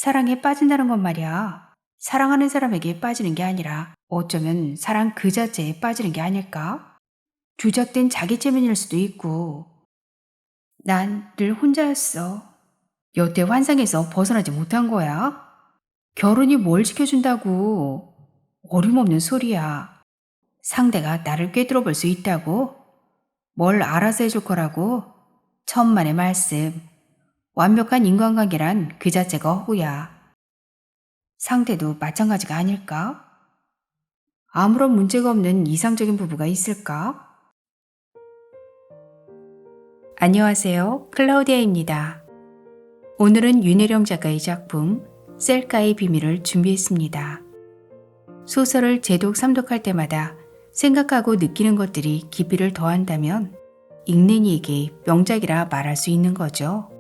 사랑에 빠진다는 건 말이야. 사랑하는 사람에게 빠지는 게 아니라 어쩌면 사랑 그 자체에 빠지는 게 아닐까? 조작된 자기 체면일 수도 있고. 난 늘 혼자였어. 여태 환상에서 벗어나지 못한 거야. 결혼이 뭘 지켜준다고. 어림없는 소리야. 상대가 나를 꿰뚫어 볼 수 있다고? 뭘 알아서 해줄 거라고? 천만의 말씀. 완벽한 인간관계란 그 자체가 허구야. 상대도 마찬가지가 아닐까? 아무런 문제가 없는 이상적인 부부가 있을까? 안녕하세요. 클라우디아입니다. 오늘은 윤혜령 작가의 작품 셀카의 비밀을 준비했습니다. 소설을 재독, 삼독할 때마다 생각하고 느끼는 것들이 깊이를 더한다면 읽는 이에게 명작이라 말할 수 있는 거죠.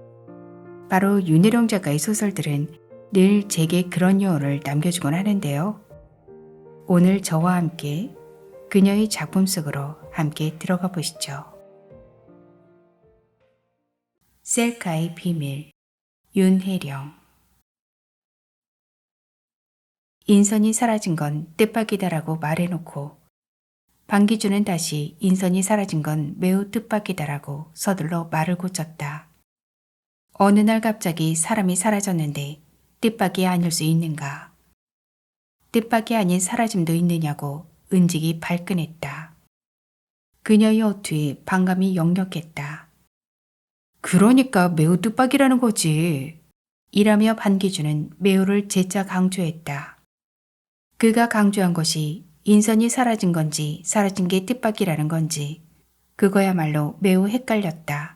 바로 윤혜령 작가의 소설들은 늘 제게 그런 여운을 남겨주곤 하는데요. 오늘 저와 함께 그녀의 작품 속으로 함께 들어가 보시죠. 셀카의 비밀, 윤혜령. 인선이 사라진 건 뜻밖이다라고 말해놓고 방기준은 다시 인선이 사라진 건 매우 뜻밖이다라고 서둘러 말을 고쳤다. 어느 날 갑자기 사람이 사라졌는데 뜻밖이 아닐 수 있는가? 뜻밖이 아닌 사라짐도 있느냐고 은직이 발끈했다. 그녀의 어투에 반감이 역력했다. 그러니까 매우 뜻밖이라는 거지. 이라며 반기준은 매우를 재차 강조했다. 그가 강조한 것이 인선이 사라진 건지 사라진 게 뜻밖이라는 건지 그거야말로 매우 헷갈렸다.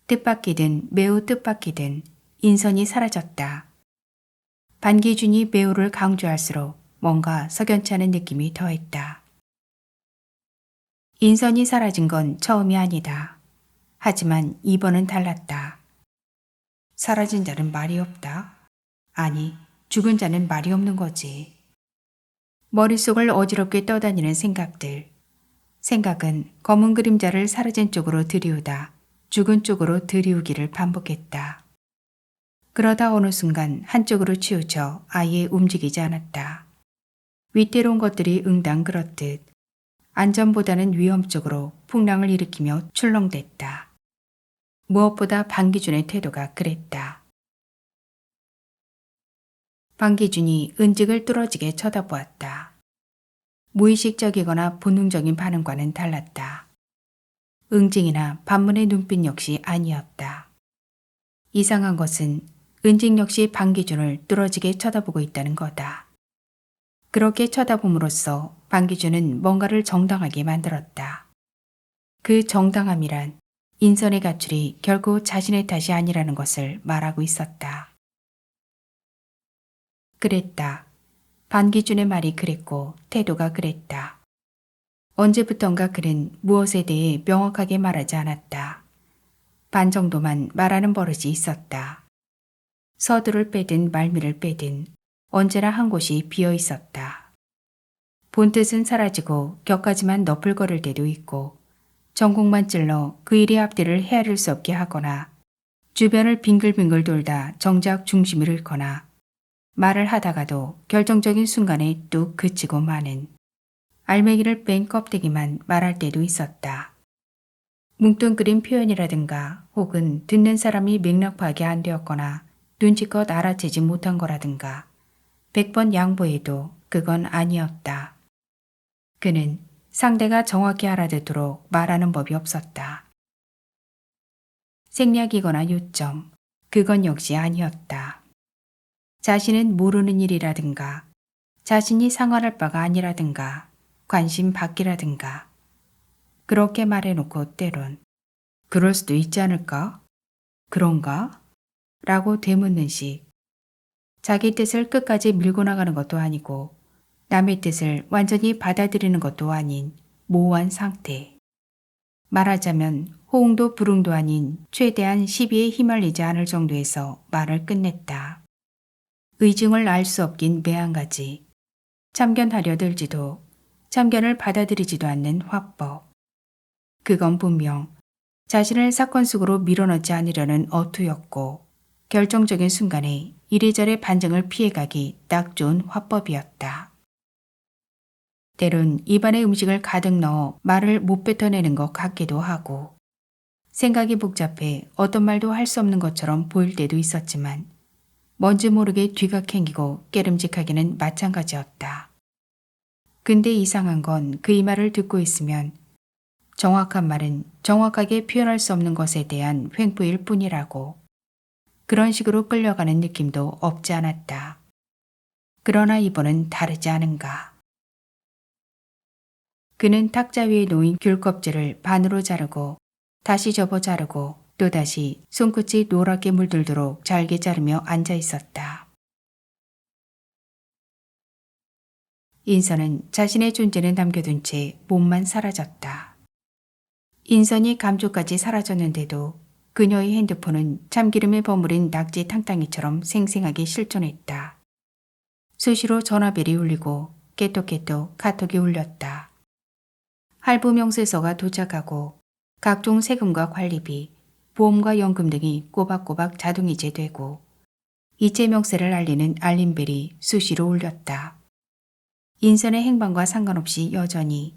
뜻밖이든 매우 뜻밖이든 인선이 사라졌다. 반기준이 매우를 강조할수록 뭔가 석연치 않은 느낌이 더했다. 인선이 사라진 건 처음이 아니다. 하지만 이번은 달랐다. 사라진 자는 말이 없다. 아니, 죽은 자는 말이 없는 거지. 머릿속을 어지럽게 떠다니는 생각들. 생각은 검은 그림자를 사라진 쪽으로 들이우다 죽은 쪽으로 들이우기를 반복했다. 그러다 어느 순간 한쪽으로 치우쳐 아예 움직이지 않았다. 위태로운 것들이 응당 그렇듯 안전보다는 위험 쪽으로 풍랑을 일으키며 출렁댔다. 무엇보다 반기준의 태도가 그랬다. 반기준이 은직을 뚫어지게 쳐다보았다. 무의식적이거나 본능적인 반응과는 달랐다. 응징이나 반문의 눈빛 역시 아니었다. 이상한 것은 은직 역시 반기준을 뚫어지게 쳐다보고 있다는 거다. 그렇게 쳐다봄으로써 반기준은 뭔가를 정당하게 만들었다. 그 정당함이란 인선의 가출이 결코 자신의 탓이 아니라는 것을 말하고 있었다. 그랬다. 반기준의 말이 그랬고 태도가 그랬다. 언제부턴가 그는 무엇에 대해 명확하게 말하지 않았다. 반 정도만 말하는 버릇이 있었다. 서두를 빼든 말미를 빼든 언제나 한 곳이 비어 있었다. 본뜻은 사라지고 격까지만 너풀거릴 때도 있고 전곡만 찔러 그 일의 앞뒤를 헤아릴 수 없게 하거나 주변을 빙글빙글 돌다 정작 중심을 잃거나 말을 하다가도 결정적인 순간에 뚝 그치고 마는 알맹이를 뺀 껍데기만 말할 때도 있었다. 뭉뚱그린 표현이라든가 혹은 듣는 사람이 맥락 파악이 안 되었거나 눈치껏 알아채지 못한 거라든가 100번 양보해도 그건 아니었다. 그는 상대가 정확히 알아듣도록 말하는 법이 없었다. 생략이거나 요점, 그건 역시 아니었다. 자신은 모르는 일이라든가 자신이 상관할 바가 아니라든가 관심 받기라든가 그렇게 말해놓고 때론 그럴 수도 있지 않을까? 그런가? 라고 되묻는 식. 자기 뜻을 끝까지 밀고 나가는 것도 아니고 남의 뜻을 완전히 받아들이는 것도 아닌 모호한 상태. 말하자면 호응도 불응도 아닌 최대한 시비에 휘말리지 않을 정도에서 말을 끝냈다. 의중을 알 수 없긴 매한가지. 참견하려 들지도 참견을 받아들이지도 않는 화법. 그건 분명 자신을 사건 속으로 밀어넣지 않으려는 어투였고 결정적인 순간에 이래저래 반정을 피해가기 딱 좋은 화법이었다. 때론 입안에 음식을 가득 넣어 말을 못 뱉어내는 것 같기도 하고 생각이 복잡해 어떤 말도 할 수 없는 것처럼 보일 때도 있었지만 뭔지 모르게 뒤가 캥기고 깨름직하기는 마찬가지였다. 근데 이상한 건 그 이 말을 듣고 있으면 정확한 말은 정확하게 표현할 수 없는 것에 대한 횡포일 뿐이라고 그런 식으로 끌려가는 느낌도 없지 않았다. 그러나 이번은 다르지 않은가. 그는 탁자 위에 놓인 귤 껍질을 반으로 자르고 다시 접어 자르고 또다시 손끝이 노랗게 물들도록 잘게 자르며 앉아 있었다. 인선은 자신의 존재는 남겨둔 채 몸만 사라졌다. 인선이 감쪽까지 사라졌는데도 그녀의 핸드폰은 참기름에 버무린 낙지 탕탕이처럼 생생하게 실존했다. 수시로 전화벨이 울리고 깨톡깨톡 카톡이 울렸다. 할부 명세서가 도착하고 각종 세금과 관리비, 보험과 연금 등이 꼬박꼬박 자동이체되고 이체 명세를 알리는 알림벨이 수시로 울렸다. 인선의 행방과 상관없이 여전히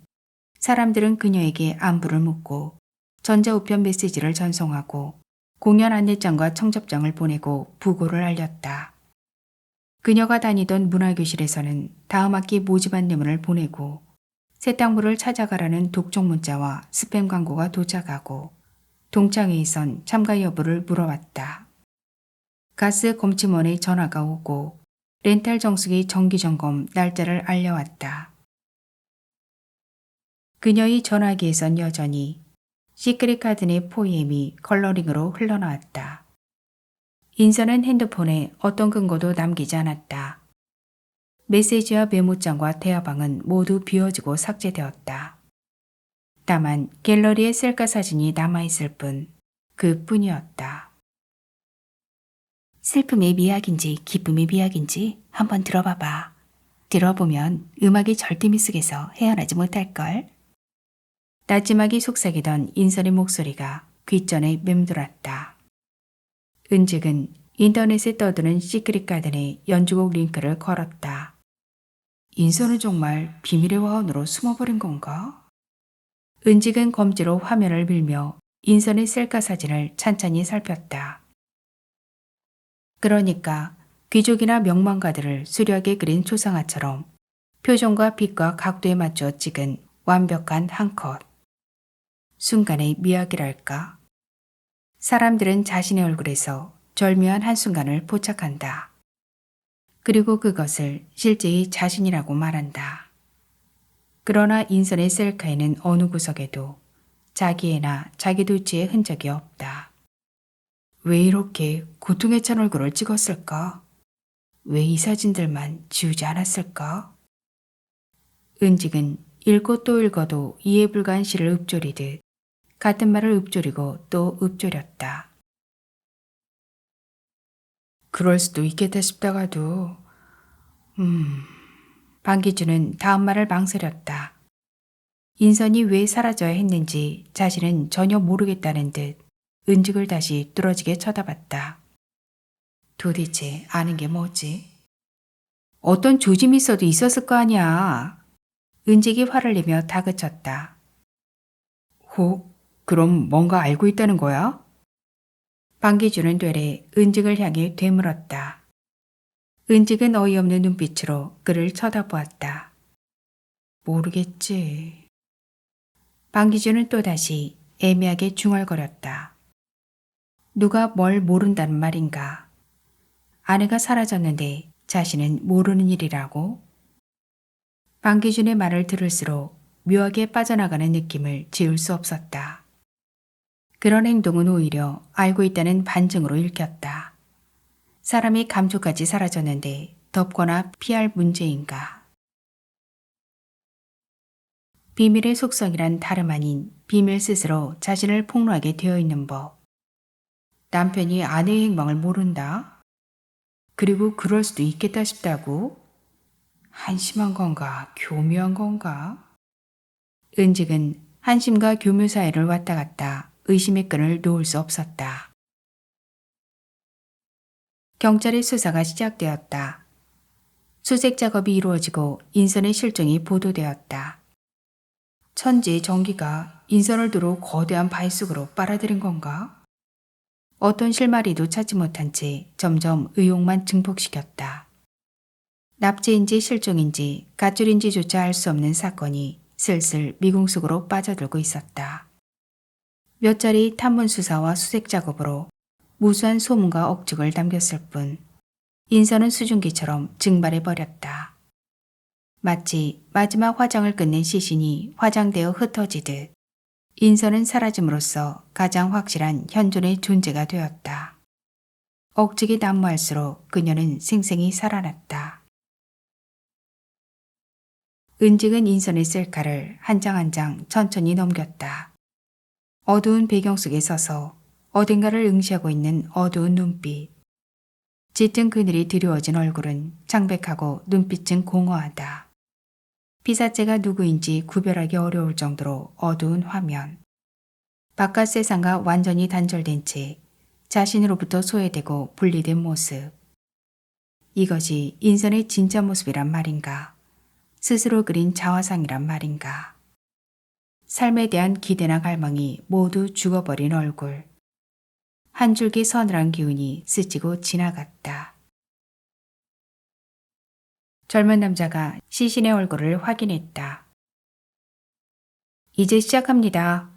사람들은 그녀에게 안부를 묻고 전자우편 메시지를 전송하고 공연 안내장과 청첩장을 보내고 부고를 알렸다. 그녀가 다니던 문화교실에서는 다음 학기 모집 안내문을 보내고 세탁물을 찾아가라는 독촉 문자와 스팸 광고가 도착하고 동창회에선 참가 여부를 물어봤다. 가스 검침원의 전화가 오고 렌탈 정수기 정기점검 날짜를 알려왔다. 그녀의 전화기에선 여전히 시크릿 가든의 포엠이 컬러링으로 흘러나왔다. 인선은 핸드폰에 어떤 근거도 남기지 않았다. 메시지와 메모장과 대화방은 모두 비워지고 삭제되었다. 다만 갤러리에 셀카 사진이 남아있을 뿐 그뿐이었다. 슬픔의 미학인지 기쁨의 미학인지 한번 들어봐봐. 들어보면 음악이 절대 미숙해서 헤어나지 못할걸. 나지막이 속삭이던 인선의 목소리가 귓전에 맴돌았다. 은직은 인터넷에 떠드는 시크릿 가든의 연주곡 링크를 걸었다. 인선은 정말 비밀의 화원으로 숨어버린 건가? 은직은 검지로 화면을 밀며 인선의 셀카 사진을 찬찬히 살폈다. 그러니까 귀족이나 명망가들을 수려하게 그린 초상화처럼 표정과 빛과 각도에 맞춰 찍은 완벽한 한 컷. 순간의 미학이랄까. 사람들은 자신의 얼굴에서 절묘한 한순간을 포착한다. 그리고 그것을 실제의 자신이라고 말한다. 그러나 인선의 셀카에는 어느 구석에도 자기애나 자기도취의 흔적이 없다. 왜 이렇게 고통에 찬 얼굴을 찍었을까? 왜 이 사진들만 지우지 않았을까? 은직은 읽고 또 읽어도 이해 불가한 시를 읊조리듯 같은 말을 읊조리고 또 읊조렸다. 그럴 수도 있겠다 싶다가도 방기준은 다음 말을 망설였다. 인선이 왜 사라져야 했는지 자신은 전혀 모르겠다는 듯 은직을 다시 뚫어지게 쳐다봤다. 도대체 아는 게 뭐지? 어떤 조짐이 있어도 있었을 거 아니야. 은직이 화를 내며 다그쳤다. 혹, 그럼 뭔가 알고 있다는 거야? 방기준은 되레 은직을 향해 되물었다. 은직은 어이없는 눈빛으로 그를 쳐다보았다. 모르겠지. 방기준은 또다시 애매하게 중얼거렸다. 누가 뭘 모른다는 말인가? 아내가 사라졌는데 자신은 모르는 일이라고? 방기준의 말을 들을수록 묘하게 빠져나가는 느낌을 지울 수 없었다. 그런 행동은 오히려 알고 있다는 반증으로 읽혔다. 사람이 감쪽까지 사라졌는데 덮거나 피할 문제인가? 비밀의 속성이란 다름 아닌 비밀 스스로 자신을 폭로하게 되어 있는 법. 남편이 아내의 행방을 모른다? 그리고 그럴 수도 있겠다 싶다고? 한심한 건가, 교묘한 건가? 은직은 한심과 교묘 사이를 왔다 갔다 의심의 끈을 놓을 수 없었다. 경찰의 수사가 시작되었다. 수색 작업이 이루어지고 인선의 실종이 보도되었다. 천지의 전기가 인선을 두루 거대한 바위 속으로 빨아들인 건가? 어떤 실마리도 찾지 못한 채 점점 의혹만 증폭시켰다. 납치인지 실종인지 가출인지조차 알 수 없는 사건이 슬슬 미궁 속으로 빠져들고 있었다. 몇 자리 탐문 수사와 수색 작업으로 무수한 소문과 억측을 남겼을 뿐 인선은 수증기처럼 증발해버렸다. 마치 마지막 화장을 끝낸 시신이 화장되어 흩어지듯 인선은 사라짐으로써 가장 확실한 현존의 존재가 되었다. 억측이 난무할수록 그녀는 생생히 살아났다. 은직은 인선의 셀카를 한 장 한 장 천천히 넘겼다. 어두운 배경 속에 서서 어딘가를 응시하고 있는 어두운 눈빛. 짙은 그늘이 드리워진 얼굴은 창백하고 눈빛은 공허하다. 피사체가 누구인지 구별하기 어려울 정도로 어두운 화면. 바깥 세상과 완전히 단절된 채 자신으로부터 소외되고 분리된 모습. 이것이 인선의 진짜 모습이란 말인가? 스스로 그린 자화상이란 말인가? 삶에 대한 기대나 갈망이 모두 죽어버린 얼굴. 한 줄기 서늘한 기운이 스치고 지나갔다. 젊은 남자가 시신의 얼굴을 확인했다. 이제 시작합니다.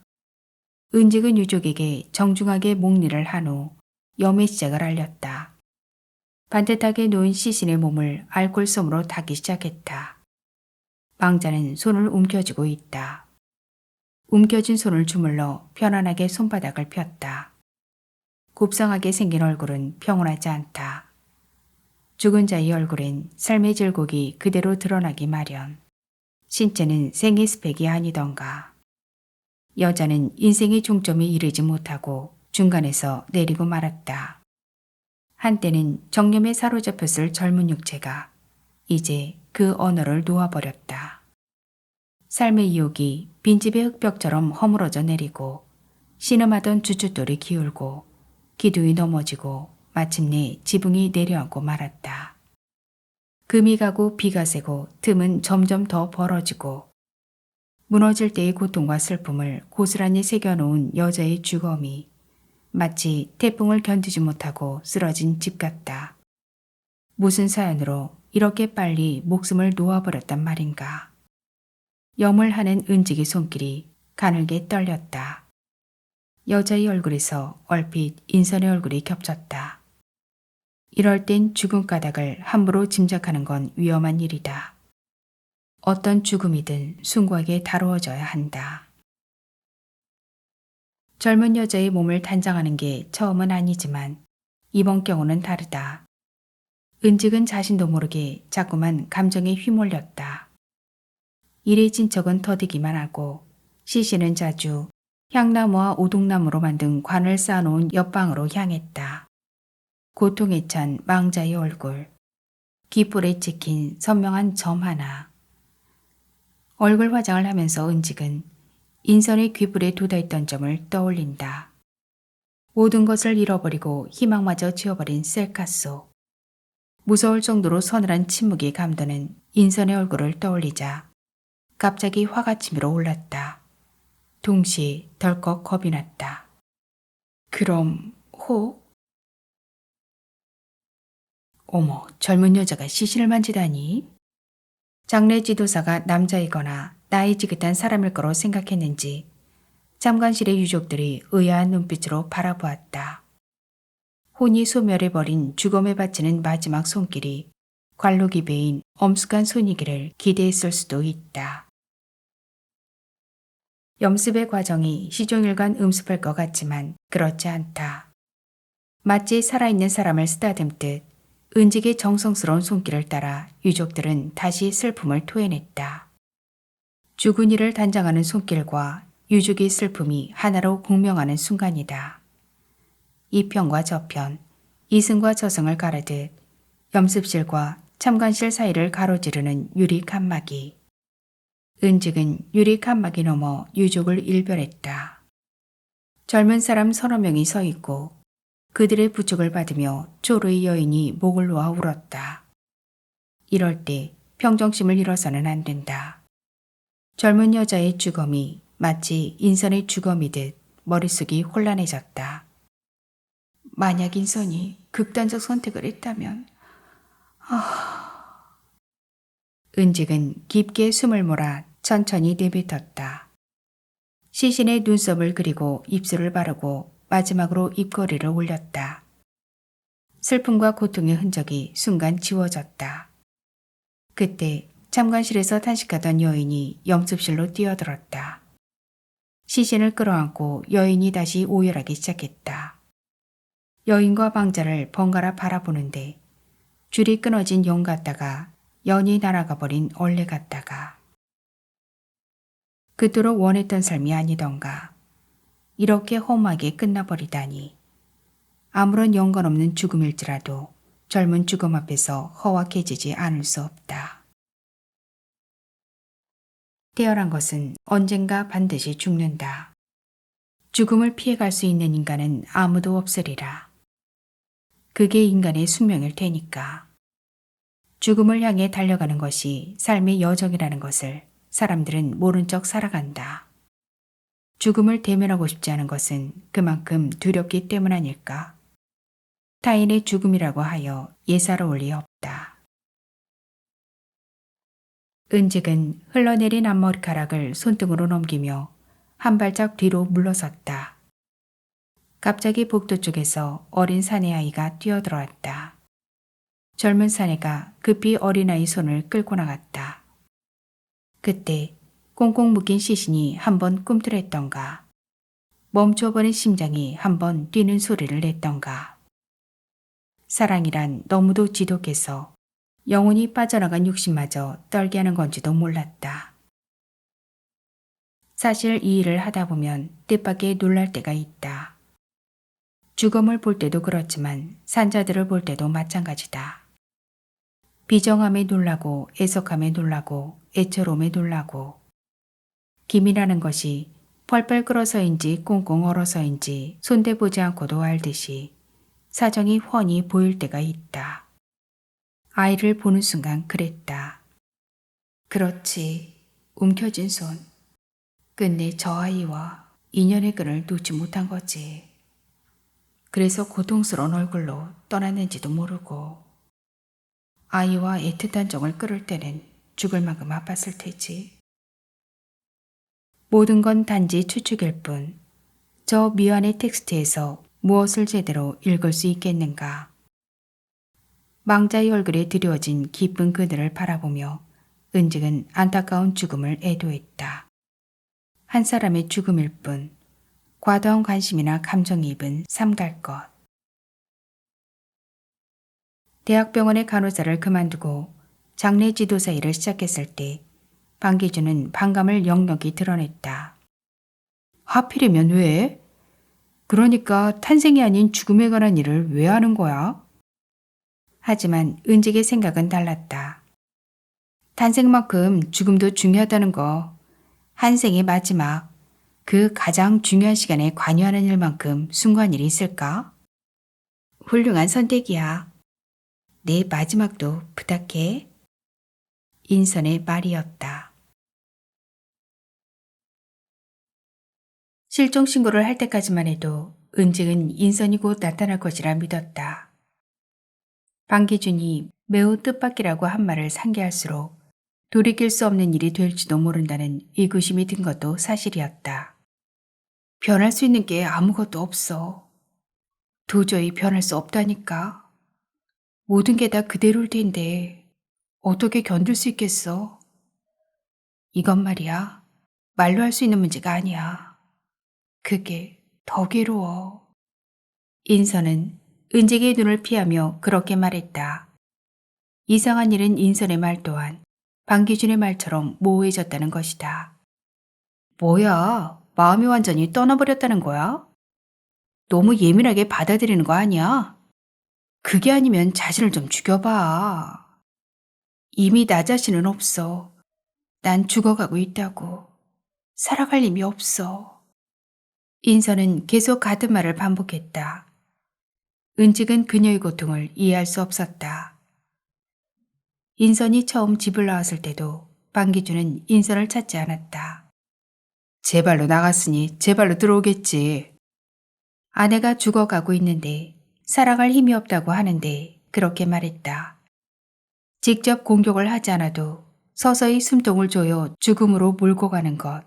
은직은 유족에게 정중하게 목례를 한 후 염의 시작을 알렸다. 반듯하게 놓인 시신의 몸을 알코올솜으로 닦기 시작했다. 망자는 손을 움켜쥐고 있다. 움켜쥔 손을 주물러 편안하게 손바닥을 폈다. 곱상하게 생긴 얼굴은 평온하지 않다. 죽은 자의 얼굴엔 삶의 질곡이 그대로 드러나기 마련. 신체는 생의 스펙이 아니던가. 여자는 인생의 종점에 이르지 못하고 중간에서 내리고 말았다. 한때는 정념에 사로잡혔을 젊은 육체가 이제 그 언어를 놓아버렸다. 삶의 유혹이 빈집의 흙벽처럼 허물어져 내리고 신음하던 주춧돌이 기울고 기둥이 넘어지고 마침내 지붕이 내려앉고 말았다. 금이 가고 비가 새고 틈은 점점 더 벌어지고 무너질 때의 고통과 슬픔을 고스란히 새겨놓은 여자의 주검이 마치 태풍을 견디지 못하고 쓰러진 집 같다. 무슨 사연으로 이렇게 빨리 목숨을 놓아버렸단 말인가. 염을 하는 은직의 손길이 가늘게 떨렸다. 여자의 얼굴에서 얼핏 인선의 얼굴이 겹쳤다. 이럴 땐 죽음 까닭을 함부로 짐작하는 건 위험한 일이다. 어떤 죽음이든 숭고하게 다루어져야 한다. 젊은 여자의 몸을 단장하는 게 처음은 아니지만 이번 경우는 다르다. 은직은 자신도 모르게 자꾸만 감정에 휘몰렸다. 일의 진척은 더디기만 하고 시신은 자주 향나무와 오동나무로 만든 관을 쌓아놓은 옆방으로 향했다. 고통에 찬 망자의 얼굴, 귓볼에 찍힌 선명한 점 하나. 얼굴 화장을 하면서 은직은 인선의 귓불에 돋아있던 점을 떠올린다. 모든 것을 잃어버리고 희망마저 지워버린 셀카 속. 무서울 정도로 서늘한 침묵이 감도는 인선의 얼굴을 떠올리자 갑자기 화가 치밀어 올랐다. 동시에 덜컥 겁이 났다. 그럼 어머, 젊은 여자가 시신을 만지다니? 장례 지도사가 남자이거나 나이 지긋한 사람일 거로 생각했는지 참관실의 유족들이 의아한 눈빛으로 바라보았다. 혼이 소멸해버린 죽음에 바치는 마지막 손길이 관록이 베인 엄숙한 손이기를 기대했을 수도 있다. 염습의 과정이 시종일관 음습할 것 같지만 그렇지 않다. 마치 살아있는 사람을 쓰다듬듯 은직의 정성스러운 손길을 따라 유족들은 다시 슬픔을 토해냈다. 죽은 이를 단장하는 손길과 유족의 슬픔이 하나로 공명하는 순간이다. 이 편과 저 편, 이승과 저승을 가르듯 염습실과 참관실 사이를 가로지르는 유리 칸막이. 은직은 유리 칸막이 넘어 유족을 일별했다. 젊은 사람 서너 명이 서 있고 그들의 부축을 받으며 초로의 여인이 목을 놓아 울었다. 이럴 때 평정심을 잃어서는 안 된다. 젊은 여자의 주검이 마치 인선의 주검이듯 머릿속이 혼란해졌다. 만약 인선이 극단적 선택을 했다면... 은직은 깊게 숨을 몰아 천천히 내뱉었다. 시신의 눈썹을 그리고 입술을 바르고 마지막으로 입꼬리를 올렸다. 슬픔과 고통의 흔적이 순간 지워졌다. 그때 참관실에서 탄식하던 여인이 염습실로 뛰어들었다. 시신을 끌어안고 여인이 다시 오열하기 시작했다. 여인과 방자를 번갈아 바라보는데 줄이 끊어진 용 같다가 연이 날아가 버린 얼레 같다가 그토록 원했던 삶이 아니던가. 이렇게 험하게 끝나버리다니. 아무런 연관 없는 죽음일지라도 젊은 죽음 앞에서 허락해지지 않을 수 없다. 태어난 것은 언젠가 반드시 죽는다. 죽음을 피해갈 수 있는 인간은 아무도 없으리라. 그게 인간의 숙명일 테니까. 죽음을 향해 달려가는 것이 삶의 여정이라는 것을 사람들은 모른 척 살아간다. 죽음을 대면하고 싶지 않은 것은 그만큼 두렵기 때문 아닐까? 타인의 죽음이라고 하여 예사로울 리 없다. 은직은 흘러내린 앞머리카락을 손등으로 넘기며 한 발짝 뒤로 물러섰다. 갑자기 복도 쪽에서 어린 사내아이가 뛰어들어왔다. 젊은 사내가 급히 어린아이 손을 끌고 나갔다. 그때 꽁꽁 묶인 시신이 한번 꿈틀했던가, 멈춰버린 심장이 한번 뛰는 소리를 냈던가. 사랑이란 너무도 지독해서 영혼이 빠져나간 육신마저 떨게 하는 건지도 몰랐다. 사실 이 일을 하다 보면 뜻밖의 놀랄 때가 있다. 죽음을 볼 때도 그렇지만 산자들을 볼 때도 마찬가지다. 비정함에 놀라고 애석함에 놀라고 애처로움에 놀라고 김이라는 것이 펄펄 끓어서인지 꽁꽁 얼어서인지 손대보지 않고도 알듯이 사정이 훤히 보일 때가 있다. 아이를 보는 순간 그랬다. 그렇지, 움켜쥔 손. 끝내 저 아이와 인연의 끈을 놓지 못한 거지. 그래서 고통스러운 얼굴로 떠났는지도 모르고 아이와 애틋한 정을 끌을 때는 죽을 만큼 아팠을 테지. 모든 건 단지 추측일 뿐 저 미완의 텍스트에서 무엇을 제대로 읽을 수 있겠는가. 망자의 얼굴에 드리워진 깊은 그늘을 바라보며 은직은 안타까운 죽음을 애도했다. 한 사람의 죽음일 뿐 과도한 관심이나 감정이입은 삼갈 것. 대학병원의 간호사를 그만두고 장례 지도사 일을 시작했을 때 방기준은 반감을 역력히 드러냈다. 하필이면 왜? 그러니까 탄생이 아닌 죽음에 관한 일을 왜 하는 거야? 하지만 은직의 생각은 달랐다. 탄생만큼 죽음도 중요하다는 거. 한 생의 마지막, 그 가장 중요한 시간에 관여하는 일만큼 숭고한 일이 있을까? 훌륭한 선택이야. 내 마지막도 부탁해. 인선의 말이었다. 실종 신고를 할 때까지만 해도 은직은 인선이 곧 나타날 것이라 믿었다. 방기준이 매우 뜻밖이라고 한 말을 상기할수록 돌이킬 수 없는 일이 될지도 모른다는 의구심이 든 것도 사실이었다. 변할 수 있는 게 아무것도 없어. 도저히 변할 수 없다니까. 모든 게 다 그대로일 텐데 어떻게 견딜 수 있겠어? 이건 말이야, 말로 할 수 있는 문제가 아니야. 그게 더 괴로워. 인선은 은직의 눈을 피하며 그렇게 말했다. 이상한 일은 인선의 말 또한 방기준의 말처럼 모호해졌다는 것이다. 뭐야, 마음이 완전히 떠나버렸다는 거야? 너무 예민하게 받아들이는 거 아니야? 그게 아니면 자신을 좀 죽여봐. 이미 나 자신은 없어. 난 죽어가고 있다고. 살아갈 힘이 없어. 인선은 계속 같은 말을 반복했다. 은직은 그녀의 고통을 이해할 수 없었다. 인선이 처음 집을 나왔을 때도 방기준은 인선을 찾지 않았다. 제 발로 나갔으니 제 발로 들어오겠지. 아내가 죽어가고 있는데 살아갈 힘이 없다고 하는데 그렇게 말했다. 직접 공격을 하지 않아도 서서히 숨통을 조여 죽음으로 몰고 가는 것.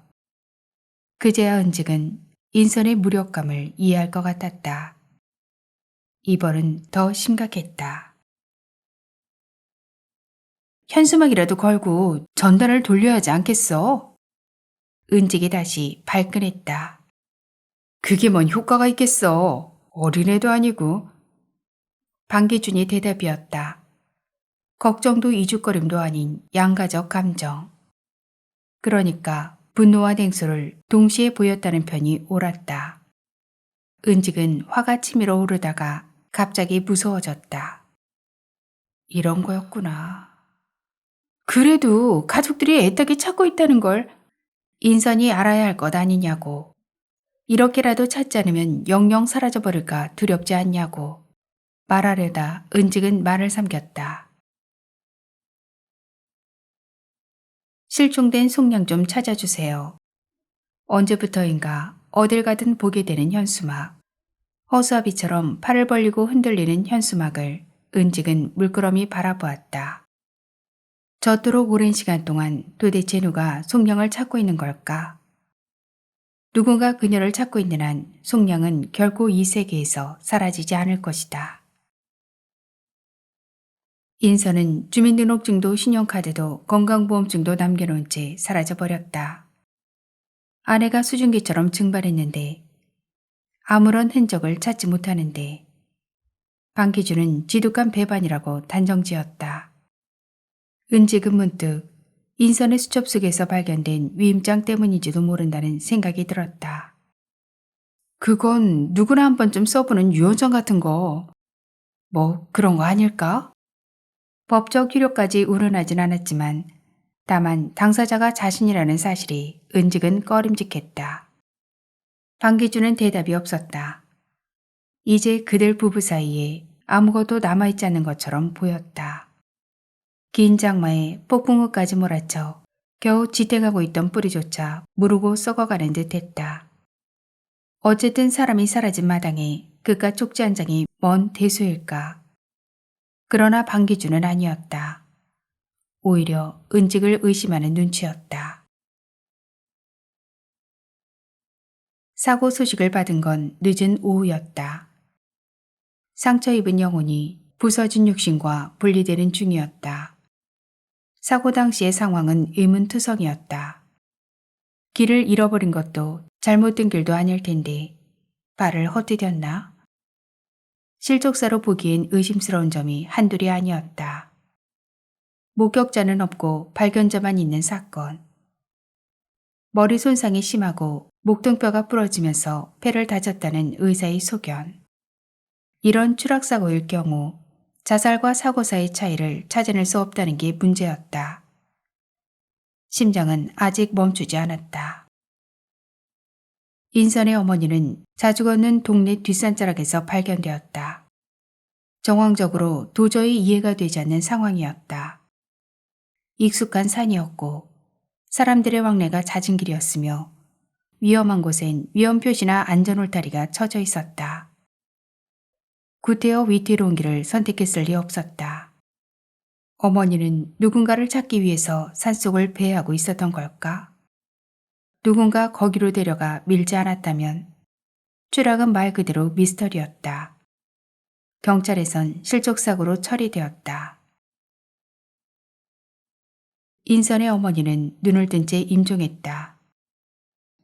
그제야 은직은 인선의 무력감을 이해할 것 같았다. 이번은 더 심각했다. 현수막이라도 걸고 전단을 돌려야 하지 않겠어? 은직이 다시 발끈했다. 그게 뭔 효과가 있겠어. 어린애도 아니고. 방기준이 대답이었다. 걱정도 이죽거림도 아닌 양가적 감정. 그러니까 분노와 냉소를 동시에 보였다는 편이 옳았다. 은직은 화가 치밀어 오르다가 갑자기 무서워졌다. 이런 거였구나. 그래도 가족들이 애타게 찾고 있다는 걸 인선이 알아야 할 것 아니냐고. 이렇게라도 찾지 않으면 영영 사라져버릴까 두렵지 않냐고. 말하려다 은직은 말을 삼켰다. 실종된 속량 좀 찾아주세요. 언제부터인가 어딜 가든 보게 되는 현수막. 허수아비처럼 팔을 벌리고 흔들리는 현수막을 은직은 물끄러미 바라보았다. 저토록 오랜 시간 동안 도대체 누가 속량을 찾고 있는 걸까? 누군가 그녀를 찾고 있는 한 속량은 결코 이 세계에서 사라지지 않을 것이다. 인선은 주민등록증도 신용카드도 건강보험증도 남겨놓은 채 사라져버렸다. 아내가 수증기처럼 증발했는데 아무런 흔적을 찾지 못하는데 방기준은 지독한 배반이라고 단정지었다. 은직은 문득 인선의 수첩 속에서 발견된 위임장 때문인지도 모른다는 생각이 들었다. 그건 누구나 한 번쯤 써보는 유언장 같은 거. 뭐 그런 거 아닐까? 법적 효력까지 우러나진 않았지만 다만 당사자가 자신이라는 사실이 은직은 꺼림직했다. 방기준은 대답이 없었다. 이제 그들 부부 사이에 아무것도 남아있지 않는 것처럼 보였다. 긴 장마에 폭풍우까지 몰아쳐 겨우 지탱하고 있던 뿌리조차 무르고 썩어가는 듯했다. 어쨌든 사람이 사라진 마당에 그깟 쪽지 한 장이 뭔 대수일까. 그러나 방기준은 아니었다. 오히려 은직을 의심하는 눈치였다. 사고 소식을 받은 건 늦은 오후였다. 상처 입은 영혼이 부서진 육신과 분리되는 중이었다. 사고 당시의 상황은 의문투성이었다. 길을 잃어버린 것도 잘못된 길도 아닐 텐데 발을 헛디뎠나? 실족사로 보기엔 의심스러운 점이 한둘이 아니었다. 목격자는 없고 발견자만 있는 사건. 머리 손상이 심하고 목등뼈가 부러지면서 폐를 다쳤다는 의사의 소견. 이런 추락사고일 경우 자살과 사고사의 차이를 찾아낼 수 없다는 게 문제였다. 심장은 아직 멈추지 않았다. 인선의 어머니는 자주 걷는 동네 뒷산자락에서 발견되었다. 정황적으로 도저히 이해가 되지 않는 상황이었다. 익숙한 산이었고 사람들의 왕래가 잦은 길이었으며 위험한 곳엔 위험 표시나 안전 울타리가 쳐져 있었다. 구태여 위태로운 길을 선택했을 리 없었다. 어머니는 누군가를 찾기 위해서 산속을 배회하고 있었던 걸까? 누군가 거기로 데려가 밀지 않았다면 추락은 말 그대로 미스터리였다. 경찰에선 실족사고로 처리되었다. 인선의 어머니는 눈을 뜬 채 임종했다.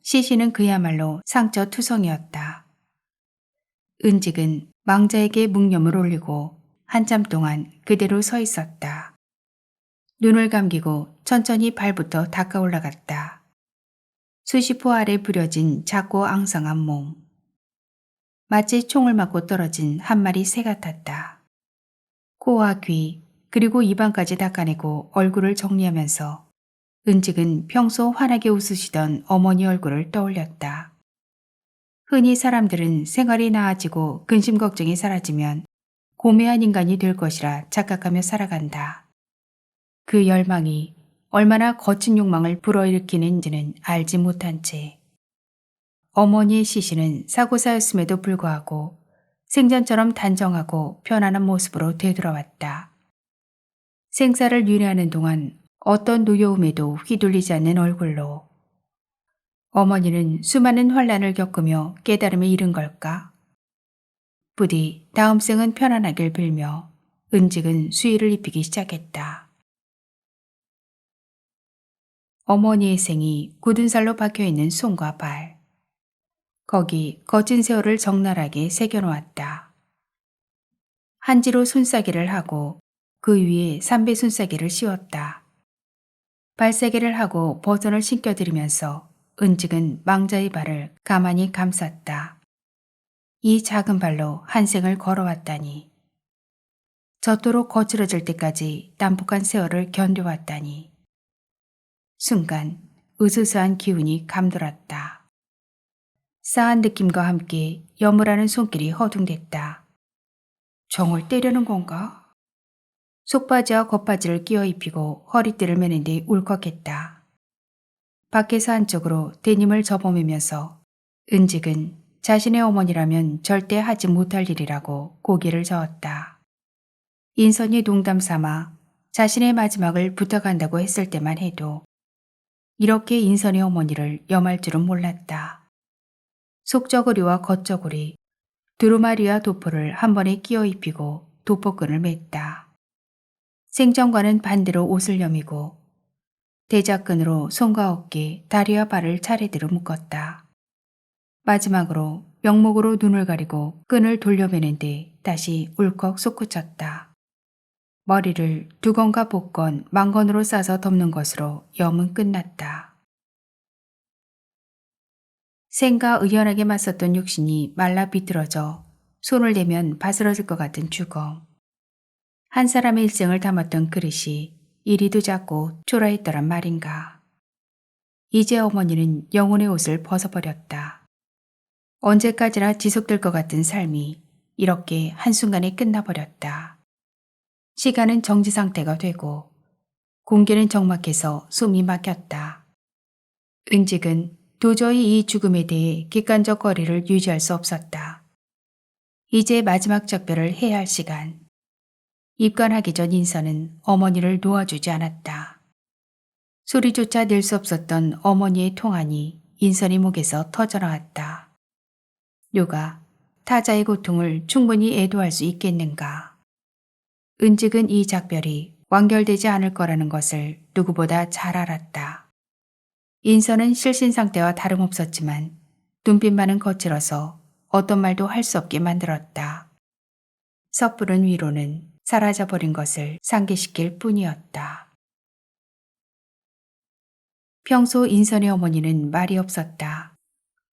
시신은 그야말로 상처투성이었다. 은직은 망자에게 묵념을 올리고 한참 동안 그대로 서 있었다. 눈을 감기고 천천히 발부터 닦아 올라갔다. 수시포 아래 부려진 작고 앙상한 몸. 마치 총을 맞고 떨어진 한 마리 새 같았다. 코와 귀 그리고 입안까지 닦아내고 얼굴을 정리하면서 은직은 평소 환하게 웃으시던 어머니 얼굴을 떠올렸다. 흔히 사람들은 생활이 나아지고 근심 걱정이 사라지면 고매한 인간이 될 것이라 착각하며 살아간다. 그 열망이 얼마나 거친 욕망을 불어일으키는지는 알지 못한 채 어머니의 시신은 사고사였음에도 불구하고 생전처럼 단정하고 편안한 모습으로 되돌아왔다. 생사를 유래하는 동안 어떤 노여움에도 휘둘리지 않는 얼굴로 어머니는 수많은 환란을 겪으며 깨달음에 이른 걸까? 부디 다음 생은 편안하길 빌며 은직은 수의를 입히기 시작했다. 어머니의 생이 굳은 살로 박혀있는 손과 발. 거기 거친 세월을 적나라하게 새겨놓았다. 한지로 손싸개를 하고 그 위에 삼배 손싸개를 씌웠다. 발싸개를 하고 버선을 신겨드리면서 은직은 망자의 발을 가만히 감쌌다. 이 작은 발로 한 생을 걸어왔다니. 저토록 거칠어질 때까지 난폭한 세월을 견뎌왔다니. 순간 으스스한 기운이 감돌았다. 싸한 느낌과 함께 여물하는 손길이 허둥댔다. 정을 때려는 건가? 속바지와 겉바지를 끼워 입히고 허리띠를 매는데 울컥했다. 밖에서 한쪽으로 데님을 접어매면서 은직은 자신의 어머니라면 절대 하지 못할 일이라고 고개를 저었다. 인선이 농담 삼아 자신의 마지막을 부탁한다고 했을 때만 해도 이렇게 인선의 어머니를 염할 줄은 몰랐다. 속저고리와 겉저고리, 두루마리와 도포를 한 번에 끼워 입히고 도포끈을 맸다. 생전과는 반대로 옷을 여미고 대자끈으로 손과 어깨, 다리와 발을 차례대로 묶었다. 마지막으로 명목으로 눈을 가리고 끈을 돌려매는데 다시 울컥 솟구쳤다. 머리를 두건과 복건, 망건으로 싸서 덮는 것으로 염은 끝났다. 생과 의연하게 맞섰던 육신이 말라 비틀어져 손을 대면 바스러질 것 같은 주검. 한 사람의 일생을 담았던 그릇이 이리도 작고 초라했더란 말인가. 이제 어머니는 영혼의 옷을 벗어버렸다. 언제까지나 지속될 것 같은 삶이 이렇게 한순간에 끝나버렸다. 시간은 정지 상태가 되고 공기는 적막해서 숨이 막혔다. 은직은 도저히 이 죽음에 대해 객관적 거리를 유지할 수 없었다. 이제 마지막 작별을 해야 할 시간. 입관하기 전 인선은 어머니를 놓아주지 않았다. 소리조차 낼 수 없었던 어머니의 통안이 인선의 목에서 터져나왔다. 요가 타자의 고통을 충분히 애도할 수 있겠는가. 은직은 이 작별이 완결되지 않을 거라는 것을 누구보다 잘 알았다. 인선은 실신 상태와 다름없었지만 눈빛만은 거칠어서 어떤 말도 할 수 없게 만들었다. 섣부른 위로는 사라져버린 것을 상기시킬 뿐이었다. 평소 인선의 어머니는 말이 없었다.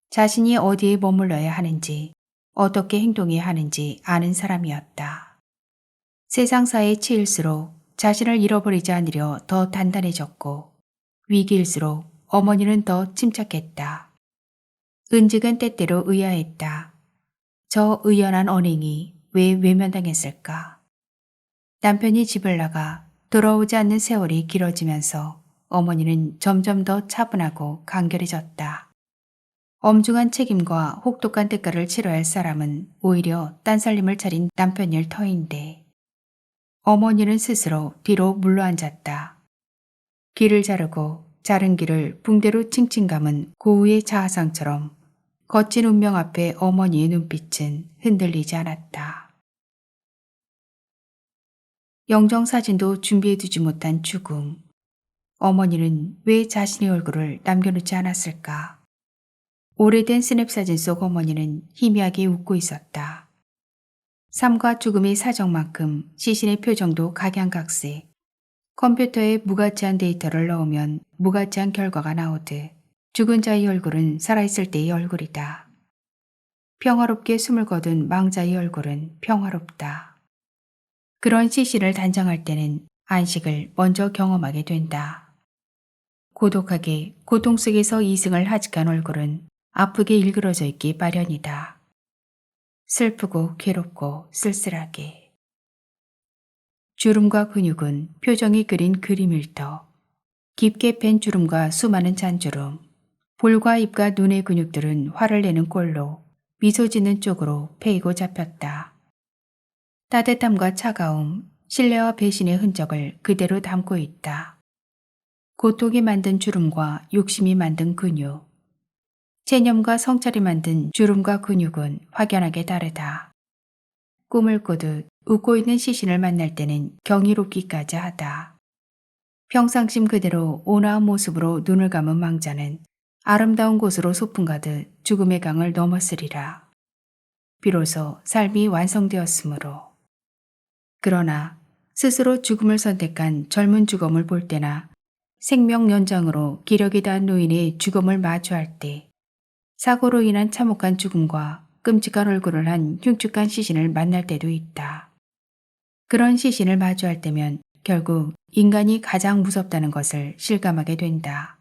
자신이 어디에 머물러야 하는지, 어떻게 행동해야 하는지 아는 사람이었다. 세상사에 치일수록 자신을 잃어버리지 않으려 더 단단해졌고 위기일수록 어머니는 더 침착했다. 은직은 때때로 의아했다. 저 의연한 언행이 왜 외면당했을까? 남편이 집을 나가 돌아오지 않는 세월이 길어지면서 어머니는 점점 더 차분하고 간결해졌다. 엄중한 책임과 혹독한 대가를 치러야 할 사람은 오히려 딴살림을 차린 남편일 터인데 어머니는 스스로 뒤로 물러앉았다. 귀를 자르고 자른 귀를 붕대로 칭칭 감은 고우의 자아상처럼 거친 운명 앞에 어머니의 눈빛은 흔들리지 않았다. 영정사진도 준비해두지 못한 죽음. 어머니는 왜 자신의 얼굴을 남겨놓지 않았을까? 오래된 스냅사진 속 어머니는 희미하게 웃고 있었다. 삶과 죽음의 사정만큼 시신의 표정도 각양각색. 컴퓨터에 무가치한 데이터를 넣으면 무가치한 결과가 나오듯 죽은 자의 얼굴은 살아있을 때의 얼굴이다. 평화롭게 숨을 거둔 망자의 얼굴은 평화롭다. 그런 시신을 단장할 때는 안식을 먼저 경험하게 된다. 고독하게 고통 속에서 이승을 하직한 얼굴은 아프게 일그러져 있기 마련이다. 슬프고 괴롭고 쓸쓸하게. 주름과 근육은 표정이 그린 그림일 터. 깊게 팬 주름과 수많은 잔주름. 볼과 입과 눈의 근육들은 화를 내는 꼴로 미소 짓는 쪽으로 패이고 잡혔다. 따뜻함과 차가움, 신뢰와 배신의 흔적을 그대로 담고 있다. 고통이 만든 주름과 욕심이 만든 근육. 체념과 성찰이 만든 주름과 근육은 확연하게 다르다. 꿈을 꾸듯 웃고 있는 시신을 만날 때는 경이롭기까지 하다. 평상심 그대로 온화한 모습으로 눈을 감은 망자는 아름다운 곳으로 소풍 가듯 죽음의 강을 넘었으리라. 비로소 삶이 완성되었으므로. 그러나 스스로 죽음을 선택한 젊은 죽음을 볼 때나 생명 연장으로 기력이 닿은 노인의 죽음을 마주할 때 사고로 인한 참혹한 죽음과 끔찍한 얼굴을 한 흉측한 시신을 만날 때도 있다. 그런 시신을 마주할 때면 결국 인간이 가장 무섭다는 것을 실감하게 된다.